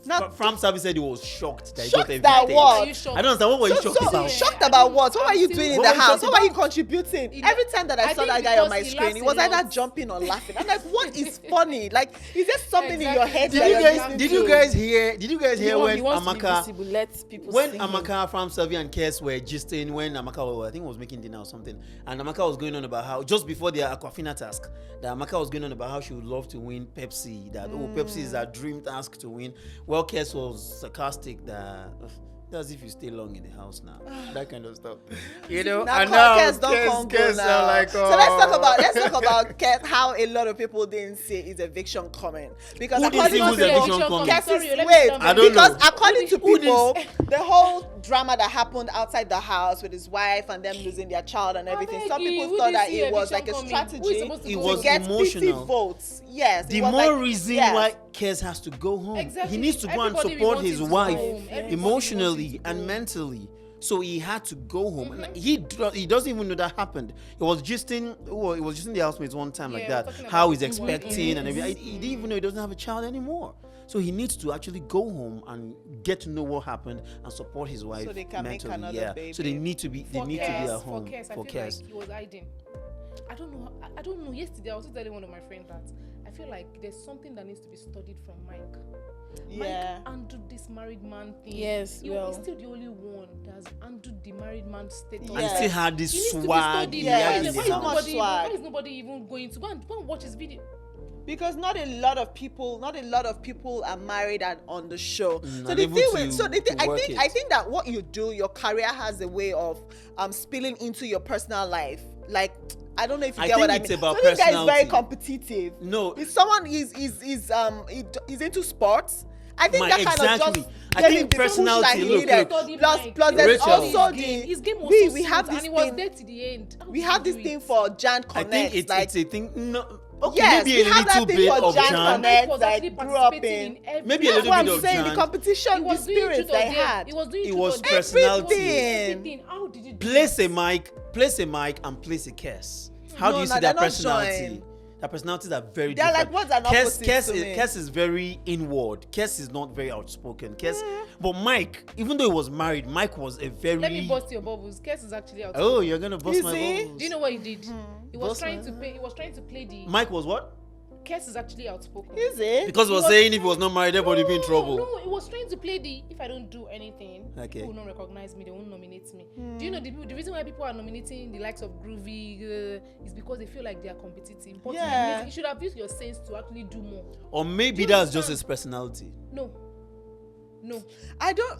Speaker 1: Now-
Speaker 2: Fram Sabi said he was shocked that he
Speaker 1: Shocked
Speaker 2: got
Speaker 1: that
Speaker 2: everything.
Speaker 1: what?
Speaker 4: Are you shocked?
Speaker 2: I don't understand. What were you shocked
Speaker 1: So
Speaker 2: about?
Speaker 1: shocked about what? What were you doing in
Speaker 2: What
Speaker 1: the
Speaker 2: were you
Speaker 1: house?
Speaker 2: shocked
Speaker 1: What were you
Speaker 2: about?
Speaker 1: contributing?
Speaker 4: He
Speaker 1: Every time that I
Speaker 4: I
Speaker 1: saw
Speaker 4: think
Speaker 1: that guy on
Speaker 4: because
Speaker 1: my
Speaker 4: he
Speaker 1: screen,
Speaker 4: laughs
Speaker 1: he
Speaker 4: a
Speaker 1: was either
Speaker 4: lot.
Speaker 1: jumping or laughing. I'm like, what is funny? Like, is there something in your
Speaker 4: Exactly.
Speaker 1: head
Speaker 2: Did
Speaker 1: that
Speaker 2: you
Speaker 1: you're
Speaker 2: guys?
Speaker 1: listening
Speaker 2: Did
Speaker 1: to?
Speaker 2: you guys hear? Did you guys hear when
Speaker 3: he wants to be
Speaker 2: Amaka?
Speaker 3: visible, let people
Speaker 2: When
Speaker 3: see him.
Speaker 2: Amaka, Fram Savi and Kes were gisting, when Amaka was, I think was making dinner or something, and Amaka was going on about how just before their Aquafina task, that Amaka was going on about how she would love to win Pepsi. That Pepsi is her dream task to win. Well, Kes was sarcastic that. That's if you stay long in the house now. That kind of stuff. You know,
Speaker 1: Now,
Speaker 2: and now
Speaker 1: Kes don't come
Speaker 2: Kes
Speaker 1: go
Speaker 2: are
Speaker 1: now.
Speaker 2: like,
Speaker 1: So let's talk about Kes, how a lot of people didn't see his eviction coming because
Speaker 2: Who didn't see whose eviction coming?
Speaker 1: Kes's
Speaker 4: Sorry, let me
Speaker 1: wait,
Speaker 4: stop
Speaker 2: I don't
Speaker 1: because
Speaker 2: know.
Speaker 1: according to
Speaker 2: Who
Speaker 1: people, the whole drama that happened outside the house with his wife and them losing their child and everything, some
Speaker 4: Becky,
Speaker 1: people
Speaker 4: who
Speaker 1: thought
Speaker 4: didn't
Speaker 1: that
Speaker 4: see
Speaker 1: it was
Speaker 4: eviction
Speaker 1: like a
Speaker 4: coming? Who is
Speaker 1: strategy
Speaker 4: supposed to
Speaker 2: It
Speaker 4: go
Speaker 2: was
Speaker 1: to get
Speaker 2: emotional.
Speaker 1: pity votes. Yes,
Speaker 2: The
Speaker 1: it was
Speaker 2: more
Speaker 1: like-
Speaker 2: reason
Speaker 1: yes.
Speaker 2: why Kes has to go home.
Speaker 4: Exactly.
Speaker 2: He needs to go and
Speaker 4: Everybody
Speaker 2: support
Speaker 4: wants
Speaker 2: his
Speaker 4: him to
Speaker 2: wife
Speaker 4: go home. Everybody
Speaker 2: emotionally
Speaker 4: wants him to
Speaker 2: and
Speaker 4: go.
Speaker 2: mentally. So he had to go home. And he doesn't even know that happened. He was gisting. Well, he was gisting the housemates one time like
Speaker 4: Yeah,
Speaker 2: that.
Speaker 4: talking
Speaker 2: How
Speaker 4: about
Speaker 2: he's
Speaker 4: his wife.
Speaker 2: expecting and everything. He didn't even know he doesn't have a child anymore. So he needs to actually go home and get to know what happened and support his wife
Speaker 1: So they can make
Speaker 2: mentally.
Speaker 1: another
Speaker 2: yeah.
Speaker 1: baby.
Speaker 2: So they need to be. They
Speaker 4: For
Speaker 2: need to be
Speaker 4: Kes,
Speaker 2: at home
Speaker 4: For Kes, I
Speaker 2: for
Speaker 4: feel
Speaker 2: Kes.
Speaker 4: like he was hiding. I don't know. I don't know. Yesterday, I was telling one of my friends that I feel like there's something that needs to be studied from Mike.
Speaker 1: Yeah.
Speaker 4: Mike handled this married man thing.
Speaker 3: Yes,
Speaker 4: He's
Speaker 3: well.
Speaker 4: still the only one that has handled the married man status.
Speaker 1: Yeah.
Speaker 2: And still had
Speaker 4: He
Speaker 2: this
Speaker 4: needs to be
Speaker 2: swag.
Speaker 4: studied.
Speaker 1: Yes,
Speaker 2: in the
Speaker 1: so
Speaker 2: house.
Speaker 1: much swag.
Speaker 4: Why is nobody even going to go and watch his video?
Speaker 1: Because not a lot of people are married and on the show. So the
Speaker 2: able
Speaker 1: thing
Speaker 2: to-
Speaker 1: with, so the thing,
Speaker 2: to
Speaker 1: I
Speaker 2: work
Speaker 1: think that what you do, your career has a way of spilling into your personal life. Like, I don't know if you
Speaker 2: I
Speaker 1: get what I
Speaker 2: think
Speaker 1: mean.
Speaker 2: it's about
Speaker 1: so this guy is very
Speaker 2: personality.
Speaker 1: competitive.
Speaker 2: No.
Speaker 1: If someone is into sports, I think that kind
Speaker 2: exactly.
Speaker 1: of just
Speaker 2: I
Speaker 1: gave
Speaker 2: think
Speaker 1: him the push
Speaker 2: personality,
Speaker 1: that he
Speaker 2: look,
Speaker 1: needed.
Speaker 2: look.
Speaker 1: Plus there's
Speaker 2: Rachel.
Speaker 1: also
Speaker 4: His game was
Speaker 1: we
Speaker 4: so
Speaker 1: have
Speaker 4: smooth
Speaker 1: this
Speaker 4: and he was
Speaker 1: thing.
Speaker 4: there to the end. How
Speaker 1: We
Speaker 4: did
Speaker 1: have
Speaker 4: he
Speaker 1: this
Speaker 4: do
Speaker 1: thing
Speaker 4: it?
Speaker 1: for Jan
Speaker 2: I
Speaker 1: Connect.
Speaker 2: think
Speaker 1: like
Speaker 2: it's a thing. No. Okay,
Speaker 1: yes,
Speaker 2: maybe
Speaker 1: we
Speaker 2: a
Speaker 1: have that
Speaker 2: little
Speaker 1: thing
Speaker 2: bit
Speaker 1: for
Speaker 2: of
Speaker 1: Jan
Speaker 2: Jan.
Speaker 1: Connect.
Speaker 4: Mike was
Speaker 1: that
Speaker 4: actually
Speaker 1: grew up
Speaker 4: participating
Speaker 1: in.
Speaker 4: every.
Speaker 2: Maybe a
Speaker 1: That's
Speaker 2: little
Speaker 1: what
Speaker 2: bit
Speaker 1: I'm
Speaker 2: of
Speaker 1: saying.
Speaker 2: Jan.
Speaker 1: The competition,
Speaker 4: He
Speaker 1: the
Speaker 4: was doing
Speaker 1: spirits
Speaker 4: truth or
Speaker 1: they
Speaker 4: dare.
Speaker 1: had.
Speaker 4: He was doing
Speaker 2: It
Speaker 4: truth
Speaker 2: was
Speaker 4: or dare.
Speaker 2: personality.
Speaker 1: Everything.
Speaker 4: How did you do
Speaker 2: Place
Speaker 4: it?
Speaker 2: a mic and place a curse. How do
Speaker 1: No,
Speaker 2: you
Speaker 1: no,
Speaker 2: see
Speaker 1: they're
Speaker 2: that
Speaker 1: not
Speaker 2: personality?
Speaker 1: joined.
Speaker 2: That personalities are very
Speaker 1: They're
Speaker 2: different.
Speaker 1: like words and opposites to me.
Speaker 2: Kes is very inward. Kes is not very outspoken. But Mike, even though he was married, Mike was a very.
Speaker 4: Let me bust your bubbles. Kes is actually out.
Speaker 2: Oh, you're gonna bust
Speaker 1: Is
Speaker 2: my
Speaker 1: he?
Speaker 2: balls.
Speaker 4: Do you know what he did? He was
Speaker 2: Bust
Speaker 4: trying to play. He was trying to play the.
Speaker 2: Mike was what?
Speaker 4: Kes is actually outspoken.
Speaker 1: Is it?
Speaker 2: Because he was saying if he was not married, everybody would be in trouble.
Speaker 4: No, he was trying to play the if I don't do anything,
Speaker 2: Okay.
Speaker 4: people will not recognize me, they won't nominate me. Do you know the reason why people are nominating the likes of Groovy is because they feel like they are competitive. But
Speaker 1: Yeah.
Speaker 4: you should have used your sense to actually do more.
Speaker 2: Or maybe
Speaker 4: Do you
Speaker 2: that's just
Speaker 4: understand?
Speaker 2: his personality.
Speaker 4: No.
Speaker 1: I don't.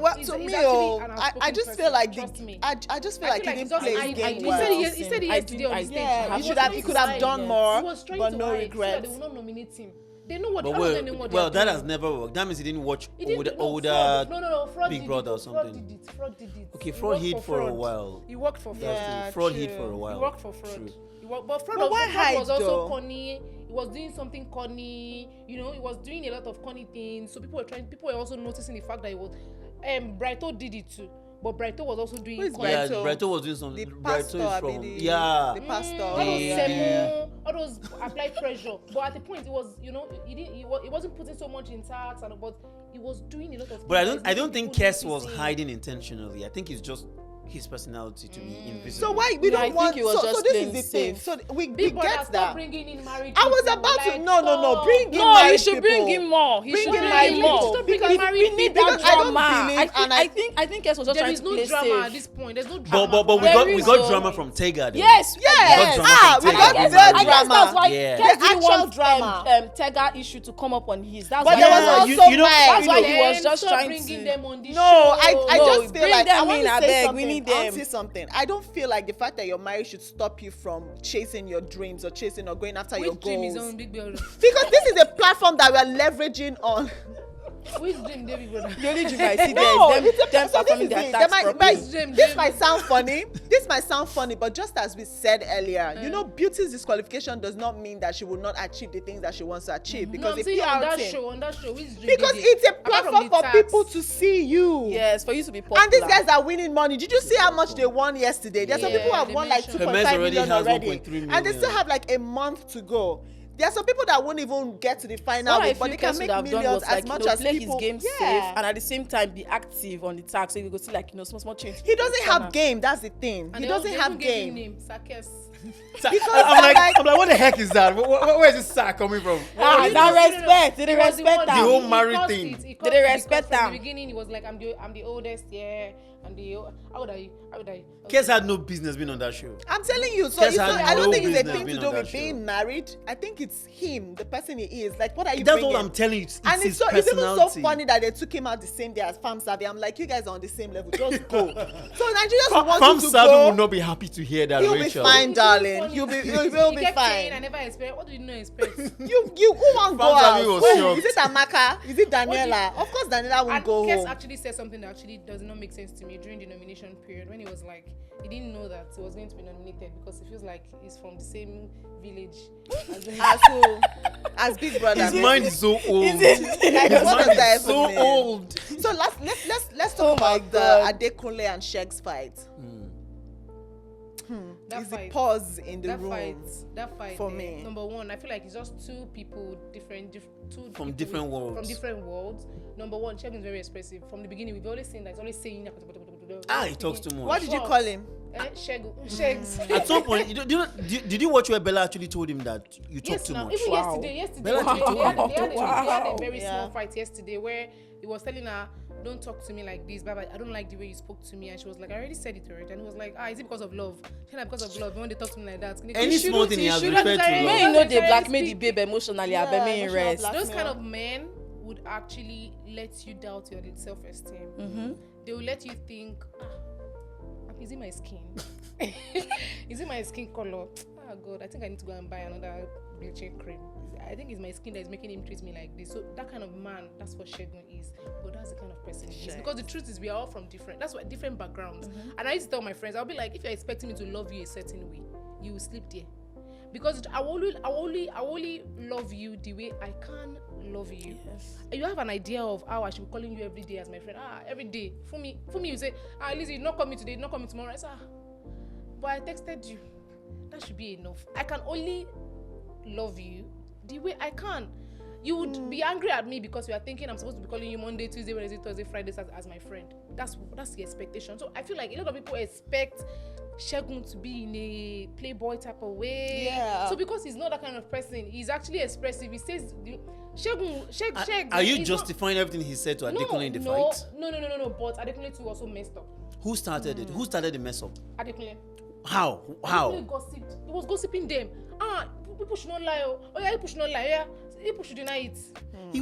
Speaker 1: Well,
Speaker 4: he's
Speaker 1: to
Speaker 4: a-
Speaker 1: me,
Speaker 4: he's actually an
Speaker 1: I
Speaker 4: outspoken
Speaker 1: just feel
Speaker 4: person,
Speaker 1: like
Speaker 4: trust me.
Speaker 1: I just feel
Speaker 4: I
Speaker 1: like
Speaker 4: feel
Speaker 1: he
Speaker 4: like
Speaker 1: didn't play his
Speaker 4: he
Speaker 1: game
Speaker 4: said
Speaker 1: well.
Speaker 4: he said it yesterday on the stage.
Speaker 1: Yeah,
Speaker 4: He
Speaker 1: he
Speaker 4: was
Speaker 1: could
Speaker 4: trying
Speaker 1: have
Speaker 4: to
Speaker 1: done
Speaker 4: hide.
Speaker 1: more,
Speaker 4: He was trying
Speaker 1: but
Speaker 4: to
Speaker 1: no
Speaker 4: hide so that
Speaker 1: regrets.
Speaker 4: they will not nominate him. They know what.
Speaker 2: But
Speaker 4: all of them know what
Speaker 2: well,
Speaker 4: they
Speaker 2: that
Speaker 4: are
Speaker 2: has
Speaker 4: doing.
Speaker 2: never worked. That means he didn't watch
Speaker 4: He didn't,
Speaker 2: older.
Speaker 4: Fraud
Speaker 2: Big
Speaker 4: did
Speaker 2: Brother
Speaker 4: it,
Speaker 2: or something.
Speaker 4: Fraud did it.
Speaker 2: Okay,
Speaker 4: He
Speaker 2: fraud
Speaker 4: worked
Speaker 2: hid for a
Speaker 4: fraud.
Speaker 2: while.
Speaker 4: He worked for fraud.
Speaker 1: Yeah,
Speaker 2: Fraud
Speaker 1: true.
Speaker 2: hid for a while.
Speaker 4: He worked for fraud.
Speaker 2: True.
Speaker 4: But fraud,
Speaker 1: But why
Speaker 4: fraud
Speaker 1: hide,
Speaker 4: was also
Speaker 1: though?
Speaker 4: corny. He was doing something corny. You know, he was doing a lot of corny things. So people were also noticing the fact that he was. Brighto did it too, but Brighto was also doing.
Speaker 1: Who is
Speaker 4: corny.
Speaker 2: Yeah,
Speaker 1: Brighto?
Speaker 2: Brighto was doing
Speaker 1: The
Speaker 2: something. Brighto
Speaker 1: pastor,
Speaker 2: is
Speaker 1: I
Speaker 2: from.
Speaker 1: mean, the
Speaker 2: Yeah.
Speaker 1: pastor.
Speaker 4: All those
Speaker 2: Yeah.
Speaker 4: sermon, all those applied pressure. But at the point, it was, he wasn't putting so much in tax, but he was doing a lot of.
Speaker 2: But I
Speaker 4: things that
Speaker 2: don't
Speaker 4: people
Speaker 2: think Kes was
Speaker 4: noticing.
Speaker 2: hiding intentionally. I think it's just his personality to be invisible.
Speaker 1: So why we
Speaker 3: No, I
Speaker 1: don't
Speaker 3: think
Speaker 1: want?
Speaker 3: he was
Speaker 1: So
Speaker 3: just
Speaker 1: this
Speaker 3: playing
Speaker 1: is the thing.
Speaker 3: safe.
Speaker 1: So we
Speaker 4: Big Brother,
Speaker 1: get
Speaker 4: stop
Speaker 1: that.
Speaker 4: bringing in married
Speaker 1: I was
Speaker 4: people,
Speaker 1: about to
Speaker 4: like,
Speaker 1: no
Speaker 4: stop.
Speaker 1: bring in
Speaker 3: No,
Speaker 1: married
Speaker 3: he should bring
Speaker 1: people.
Speaker 3: in more. He
Speaker 1: Bring
Speaker 3: should
Speaker 1: in
Speaker 3: bring
Speaker 1: married
Speaker 3: in
Speaker 1: people.
Speaker 3: more.
Speaker 4: Stop bringing
Speaker 1: Because
Speaker 4: married
Speaker 1: we need
Speaker 4: people.
Speaker 1: that
Speaker 3: Because I don't
Speaker 1: drama.
Speaker 3: believe,
Speaker 1: And
Speaker 3: I think Kes was just
Speaker 4: There
Speaker 3: trying
Speaker 4: is
Speaker 3: to
Speaker 4: no
Speaker 3: play
Speaker 4: drama at
Speaker 3: safe.
Speaker 4: this point. There's no drama.
Speaker 2: But
Speaker 3: There
Speaker 2: we
Speaker 3: is
Speaker 2: got
Speaker 3: no
Speaker 2: drama
Speaker 3: point.
Speaker 2: from Tega. though.
Speaker 3: Yes,
Speaker 1: Yes.
Speaker 2: We got drama from
Speaker 1: We got
Speaker 2: Tega.
Speaker 1: the
Speaker 3: I guess
Speaker 1: drama.
Speaker 3: that's why
Speaker 2: Yeah.
Speaker 3: Kes didn't
Speaker 1: actual
Speaker 3: want
Speaker 1: drama.
Speaker 3: Tega issue to come up on his. That's
Speaker 1: But
Speaker 3: why
Speaker 1: there
Speaker 2: Yeah,
Speaker 1: was
Speaker 2: you-
Speaker 1: also
Speaker 2: you know-
Speaker 3: that's why
Speaker 1: Mike.
Speaker 3: he was just
Speaker 4: Stop
Speaker 3: trying
Speaker 4: bringing
Speaker 3: to.
Speaker 4: them on the
Speaker 1: No,
Speaker 4: show.
Speaker 1: I
Speaker 3: No,
Speaker 1: just feel
Speaker 3: bring
Speaker 1: like
Speaker 3: them
Speaker 1: I want
Speaker 3: in,
Speaker 1: to
Speaker 3: abeg,
Speaker 1: say
Speaker 3: we
Speaker 1: something.
Speaker 3: need
Speaker 1: I want to
Speaker 3: them.
Speaker 1: say something. I don't feel like the fact that you're married should stop you from chasing your dreams or chasing or going after your
Speaker 4: Which dream is
Speaker 1: goals.
Speaker 4: on Big Brother?
Speaker 1: Because this is a platform that we're leveraging on.
Speaker 4: Which dream, Big Brother?
Speaker 3: The only dream I see there
Speaker 1: No,
Speaker 3: is them
Speaker 1: so
Speaker 3: performing
Speaker 1: this
Speaker 3: their
Speaker 1: is it.
Speaker 3: tax
Speaker 1: There
Speaker 3: properly.
Speaker 1: this might sound funny. This might sound funny, but just as we said earlier, you know, beauty's disqualification does not mean that she will not achieve the things that she wants to achieve.
Speaker 4: No,
Speaker 1: Because
Speaker 4: I'm
Speaker 1: the
Speaker 4: saying on
Speaker 1: PR
Speaker 4: that
Speaker 1: thing.
Speaker 4: show, which dream
Speaker 1: Because
Speaker 4: did
Speaker 1: it's a
Speaker 4: Apart from
Speaker 1: platform
Speaker 4: the
Speaker 1: for
Speaker 4: tax.
Speaker 1: people to see you.
Speaker 3: Yes, for you to be popular.
Speaker 1: And these guys are winning money. Did you see how much they won yesterday? There's some
Speaker 4: Yeah,
Speaker 1: people who have
Speaker 4: they
Speaker 1: won like
Speaker 4: mentioned.
Speaker 1: 2.5
Speaker 2: Hermes already
Speaker 1: million
Speaker 2: has
Speaker 1: already.
Speaker 2: 1.3
Speaker 1: And they still
Speaker 2: million.
Speaker 1: have like a month to go. There are some people that won't even get to the final,
Speaker 3: What I
Speaker 1: but
Speaker 3: feel
Speaker 1: they can
Speaker 3: Kes
Speaker 1: make
Speaker 3: would have done
Speaker 1: millions
Speaker 3: was like,
Speaker 1: as much
Speaker 3: you know,
Speaker 1: as
Speaker 3: play
Speaker 1: people.
Speaker 3: his game
Speaker 1: Yeah.
Speaker 3: safe and at the same time be active on the tax, so you go see like small change.
Speaker 1: He doesn't have game. That's the thing.
Speaker 4: And
Speaker 1: He
Speaker 4: they
Speaker 1: doesn't
Speaker 4: they
Speaker 1: have
Speaker 4: even gave him
Speaker 1: game.
Speaker 4: name, Sakes.
Speaker 1: Because
Speaker 2: I'm like, what the heck is that? Where is this sack coming from?
Speaker 3: Ah, that respect. They
Speaker 4: He was the
Speaker 3: respect
Speaker 4: one-
Speaker 2: The
Speaker 3: am.
Speaker 2: whole
Speaker 4: he
Speaker 2: married
Speaker 4: caused
Speaker 2: thing.
Speaker 4: it. He
Speaker 3: Did
Speaker 4: caused
Speaker 3: they
Speaker 4: it
Speaker 3: respect
Speaker 4: because from
Speaker 3: am?
Speaker 4: the beginning, he was like, I'm the oldest, yeah. How would I?
Speaker 2: Kes had no business being on that show.
Speaker 1: I'm telling you, so
Speaker 2: Kes
Speaker 1: it's
Speaker 2: had
Speaker 1: not, I don't
Speaker 2: no
Speaker 1: think it's a
Speaker 2: business
Speaker 1: thing to
Speaker 2: being
Speaker 1: do
Speaker 2: on
Speaker 1: with
Speaker 2: that
Speaker 1: being
Speaker 2: show.
Speaker 1: married. I think it's him, the person he is. Like, what are you
Speaker 2: That's
Speaker 1: bringing?
Speaker 2: what I'm telling you. It's
Speaker 1: And
Speaker 2: his
Speaker 1: it's even so
Speaker 2: personality.
Speaker 1: funny that they took him out the same day as Fam Savi. I'm like, you guys are on the same level. Just go. So Nigerians will want
Speaker 2: Fam
Speaker 1: you to
Speaker 2: Savi
Speaker 1: go.
Speaker 2: will not be happy to hear that,
Speaker 1: You'll be
Speaker 2: Rachel.
Speaker 1: fine, darling.
Speaker 4: Funny.
Speaker 1: You'll be
Speaker 4: He
Speaker 1: fine.
Speaker 4: kept saying, I never expect. What did you not expect?
Speaker 1: You who won't go
Speaker 2: Fam Savi
Speaker 1: out?
Speaker 2: was
Speaker 1: Who?
Speaker 2: shocked.
Speaker 1: Is it Amaka? Is it Daniela? Of course Daniela won't
Speaker 4: And
Speaker 1: go
Speaker 4: Kes
Speaker 1: home.
Speaker 4: actually said something that actually does not make sense to me during the nomination period when he was like, he didn't know that he was going to be nominated because he feels like he's from the same village as him.
Speaker 1: As Big Brother.
Speaker 2: His mind is so old.
Speaker 1: Like,
Speaker 2: His
Speaker 1: what
Speaker 2: mind
Speaker 1: does that
Speaker 2: is
Speaker 1: even
Speaker 2: so
Speaker 1: mean?
Speaker 2: old.
Speaker 1: So let's talk
Speaker 3: Oh my
Speaker 1: about the
Speaker 3: God.
Speaker 1: Adekunle and Sheggz fight.
Speaker 4: That
Speaker 1: Is the
Speaker 4: fight.
Speaker 1: pause in the
Speaker 4: That
Speaker 1: room.
Speaker 4: fight
Speaker 1: for
Speaker 4: there,
Speaker 1: me.
Speaker 4: Number one, I feel like it's just two people
Speaker 2: From different worlds.
Speaker 4: From different worlds. Number one, Sheggz is very expressive. From the beginning, we've always seen that he's always saying.
Speaker 2: He talks too much.
Speaker 1: What did you call him?
Speaker 4: Sheggz.
Speaker 2: At some point, did you watch where Bella actually told him that you talk too much?
Speaker 4: Even
Speaker 3: Wow.
Speaker 4: yesterday,
Speaker 2: Bella
Speaker 4: they had a
Speaker 3: Wow.
Speaker 4: very small fight yesterday where he was telling her, don't talk to me like this, Baba. I don't like the way you spoke to me. And she was like, I already said it already. And he was like, is it because of love? She said, because of love. When they talk to me like that.
Speaker 2: Any small thing he has
Speaker 4: shouldn't
Speaker 2: referred to
Speaker 4: carry-
Speaker 2: love.
Speaker 3: When you know they
Speaker 4: Don't
Speaker 3: blackmail the
Speaker 4: speak.
Speaker 3: babe emotionally, I
Speaker 1: Yeah,
Speaker 3: bet me in
Speaker 1: emotional
Speaker 3: rest.
Speaker 1: blackmail.
Speaker 4: Those kind of men would actually let you doubt your self-esteem. They will let you think, is it my skin? Is it my skin color? Oh God, I think I need to go and buy another bleaching cream. I think it's my skin that is making him treat me like this. So that kind of man, that's what Shegun is. But that's the kind of person he is. Because the truth is, we are all from different backgrounds. And I used to tell my friends, I'll be like, if you're expecting me to love you a certain way, you will sleep there. Because I only love you the way I can love you.
Speaker 3: Yes.
Speaker 4: You have an idea of how I should be calling you every day as my friend. Every day. For me, you say, Lizzy, not coming today, not coming tomorrow. I say, but I texted you. That should be enough. I can only love you the way I can. You would be angry at me because you are thinking I'm supposed to be calling you Monday, Tuesday, Wednesday, Thursday, Fridays as my friend. That's the expectation. So I feel like a lot of people expect Shegun to be in a playboy type of way.
Speaker 1: Yeah.
Speaker 4: So because he's not that kind of person, he's actually expressive. He says, Sheggz.
Speaker 2: Are you justifying everything he said to Adekunle in the fight?
Speaker 4: No. But Adekunle too also messed up.
Speaker 2: Who started it? Who started the mess up?
Speaker 4: Adekunle.
Speaker 2: How?
Speaker 4: Adekunle gossiped. He was gossiping them. People should not lie. People should not lie. Yeah. People should deny it.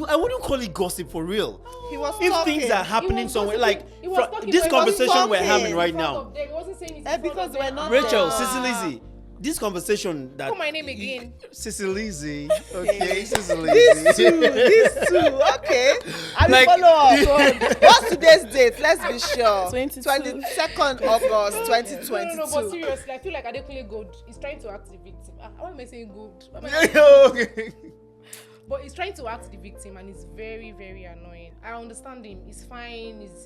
Speaker 2: I wouldn't call it gossip for real.
Speaker 1: He was
Speaker 2: If
Speaker 1: talking.
Speaker 2: things are happening somewhere, like
Speaker 4: He was talking,
Speaker 2: this
Speaker 4: but he wasn't
Speaker 2: conversation we're
Speaker 1: talking
Speaker 2: having right
Speaker 4: In front
Speaker 2: now,
Speaker 4: of them. He wasn't saying it in
Speaker 1: Because
Speaker 4: front of
Speaker 1: we're
Speaker 4: them.
Speaker 1: not
Speaker 2: Rachel,
Speaker 1: there.
Speaker 2: Sisi Lizzy, this conversation that
Speaker 4: Call my name again.
Speaker 2: Sisi Lizzy, okay, Sisi Lizzy.
Speaker 1: These two, okay. I will
Speaker 2: Like-
Speaker 1: follow up. What's today's date? Let's be sure.
Speaker 3: 22.
Speaker 1: 22nd August 2022.
Speaker 4: No, but seriously, I feel like Adekunle Gold is trying to act the victim. Why am I saying gold? Why am I-
Speaker 2: Okay.
Speaker 4: But he's trying to act the victim and it's very, very annoying. I understand him. He's fine. He's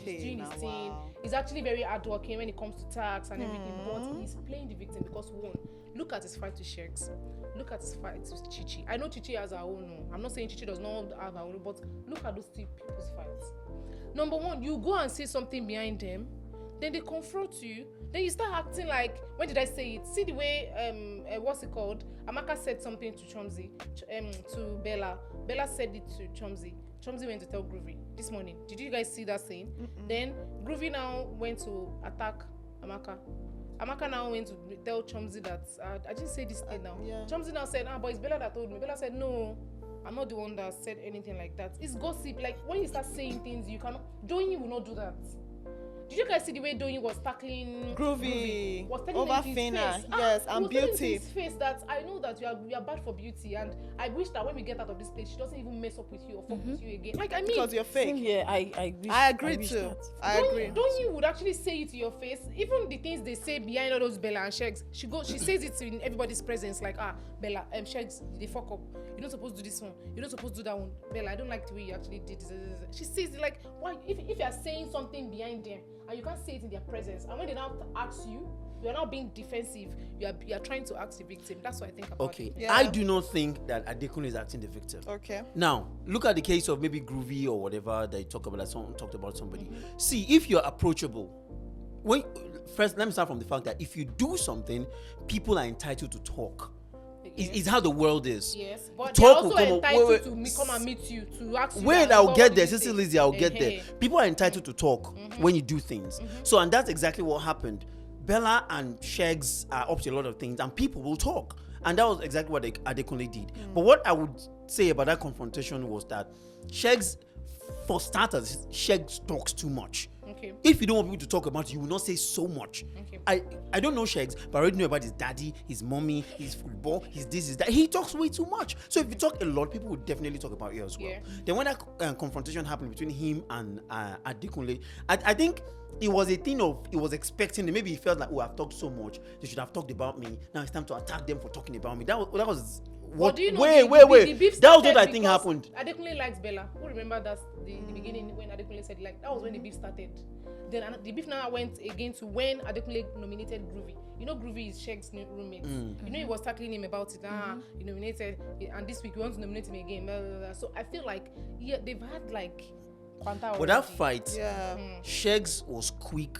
Speaker 4: doing his thing.
Speaker 1: Wow.
Speaker 4: He's actually very hardworking when it comes to tax and everything. But he's playing the victim because one, look at his fight with Sheggz. Look at his fight with Chichi. I know Chichi has her own. No. I'm not saying Chichi does not have her own, but look at those two people's fights. Number one, you go and say something behind them, then they confront you. Then you start acting like, when did I say it? See the way, what's it called? Amaka said something to Chomzy, to Bella. Bella said it to Chomzy. Chomzy went to tell Groovy this morning. Did you guys see that scene? Then Groovy now went to attack Amaka. Amaka now went to tell Chomzy that, I didn't say this thing now.
Speaker 1: Yeah.
Speaker 4: Chomzy now said, but it's Bella that told me. Bella said, no, I'm not the one that said anything like that. It's gossip. Like, when you start saying things, you cannot, Doyin will not do that. Did you guys see the way Doyin was tackling
Speaker 1: Groovy
Speaker 4: was telling
Speaker 1: over
Speaker 4: him to his
Speaker 1: Phyna,
Speaker 4: face.
Speaker 1: yes,
Speaker 4: He
Speaker 1: and
Speaker 4: was telling him to
Speaker 1: beauty.
Speaker 4: his face that I know that you are bad for beauty, and I wish that when we get out of this place, she doesn't even mess up with you or fuck with you again. Like, I mean,
Speaker 1: Because you're
Speaker 3: Same
Speaker 1: fake.
Speaker 3: here. I wish.
Speaker 1: I agree
Speaker 3: wish
Speaker 1: too.
Speaker 3: that.
Speaker 1: I agree.
Speaker 4: Doyin would actually say it to your face. Even the things they say behind all those Bella and Sheggz, she says it in everybody's presence. Like, Bella, Sheggz, they fuck up. You're not supposed to do this one. You're not supposed to do that one. Bella, I don't like the way you actually did this. She says it like, why? If you are saying something behind them and you can't say it in their presence, and when they now ask you, you are now being defensive. You are trying to act the victim. That's what I think about
Speaker 2: Okay,
Speaker 4: it.
Speaker 1: Yeah.
Speaker 2: I do not think that Adekunle is acting the victim.
Speaker 1: Okay.
Speaker 2: Now, look at the case of maybe Groovy or whatever they talk about, that someone talked about somebody. See, if you're approachable, first, let me start from the fact that if you do something, people are entitled to talk. It's how the world is.
Speaker 4: Yes, but
Speaker 2: Talk
Speaker 4: they're
Speaker 2: will
Speaker 4: also
Speaker 2: come
Speaker 4: entitled
Speaker 2: wait.
Speaker 4: to come and meet you to ask you.
Speaker 2: Wait,
Speaker 4: that,
Speaker 2: I'll
Speaker 4: what
Speaker 2: get
Speaker 4: do
Speaker 2: there.
Speaker 4: you
Speaker 2: Sisi
Speaker 4: say?
Speaker 2: Lizzy, I'll get there. People are entitled to talk when you do things. So, and that's exactly what happened. Bella and Sheggz are up to a lot of things, and people will talk. And that was exactly what Adekunle did. But what I would say about that confrontation was that Sheggz, for starters, Sheggz talks too much.
Speaker 4: Okay.
Speaker 2: If you don't want people to talk about it, you will not say so much.
Speaker 4: Okay.
Speaker 2: I don't know Sheggz, but I already know about his daddy, his mommy, his football, his this, his that. He talks way too much. So if you talk a lot, people will definitely talk about you as well.
Speaker 4: Yeah.
Speaker 2: Then when that confrontation happened between him and Adekunle, I think it was a thing of, he was expecting, maybe he felt like, oh, I've talked so much, they should have talked about me. Now it's time to attack them for talking about me. That was what?
Speaker 4: But do you know
Speaker 2: Wait.
Speaker 4: the beef
Speaker 2: That was what
Speaker 4: started
Speaker 2: I think
Speaker 4: because
Speaker 2: happened.
Speaker 4: Adekunle likes Bella. Who remember that the beginning when Adekunle said that was when the beef started. Then the beef now went again to when Adekunle nominated Groovy. You know Groovy is Shegg's new roommate. You know he was tackling him about it. He nominated, and this week we want to nominate him again. Blah, blah, blah. So I feel like they've had like.
Speaker 2: But that fight,
Speaker 1: Yeah.
Speaker 2: Sheggz was quick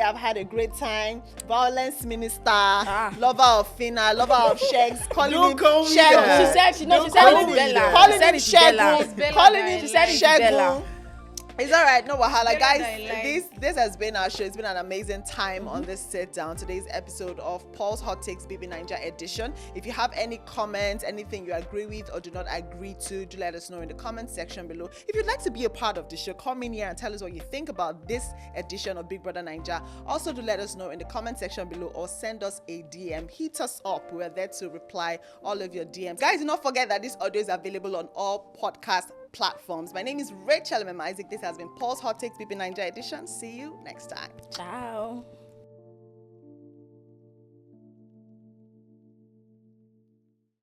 Speaker 1: I've had a great time. Violence minister, lover of Phyna, lover of Sheggz, calling him Sheggz.
Speaker 3: She said
Speaker 1: Calling
Speaker 3: it's Bella.
Speaker 1: Calling
Speaker 3: She said
Speaker 1: him
Speaker 3: it's Bella.
Speaker 1: Sheggz. Calling him
Speaker 3: She said it's Bella.
Speaker 1: Sheggz. It's all right, no wahala,
Speaker 4: Deira
Speaker 1: guys.
Speaker 4: that I like.
Speaker 1: This has been our show. It's been an amazing time on this sit down. Today's episode of Paul's Hot Takes BBNaija edition. If you have any comments, anything you agree with or do not agree to, do let us know in the comment section below. If you'd like to be a part of the show, come in here and tell us what you think about this edition of Big Brother Naija. Also, do let us know in the comment section below or send us a DM. Hit us up. We're there to reply all of your DMs. Guys, do not forget that this audio is available on all podcast platforms. My name is Emem Isaac. This has been Paul's Hot Takes BBNaija edition. See you next time.
Speaker 3: Ciao.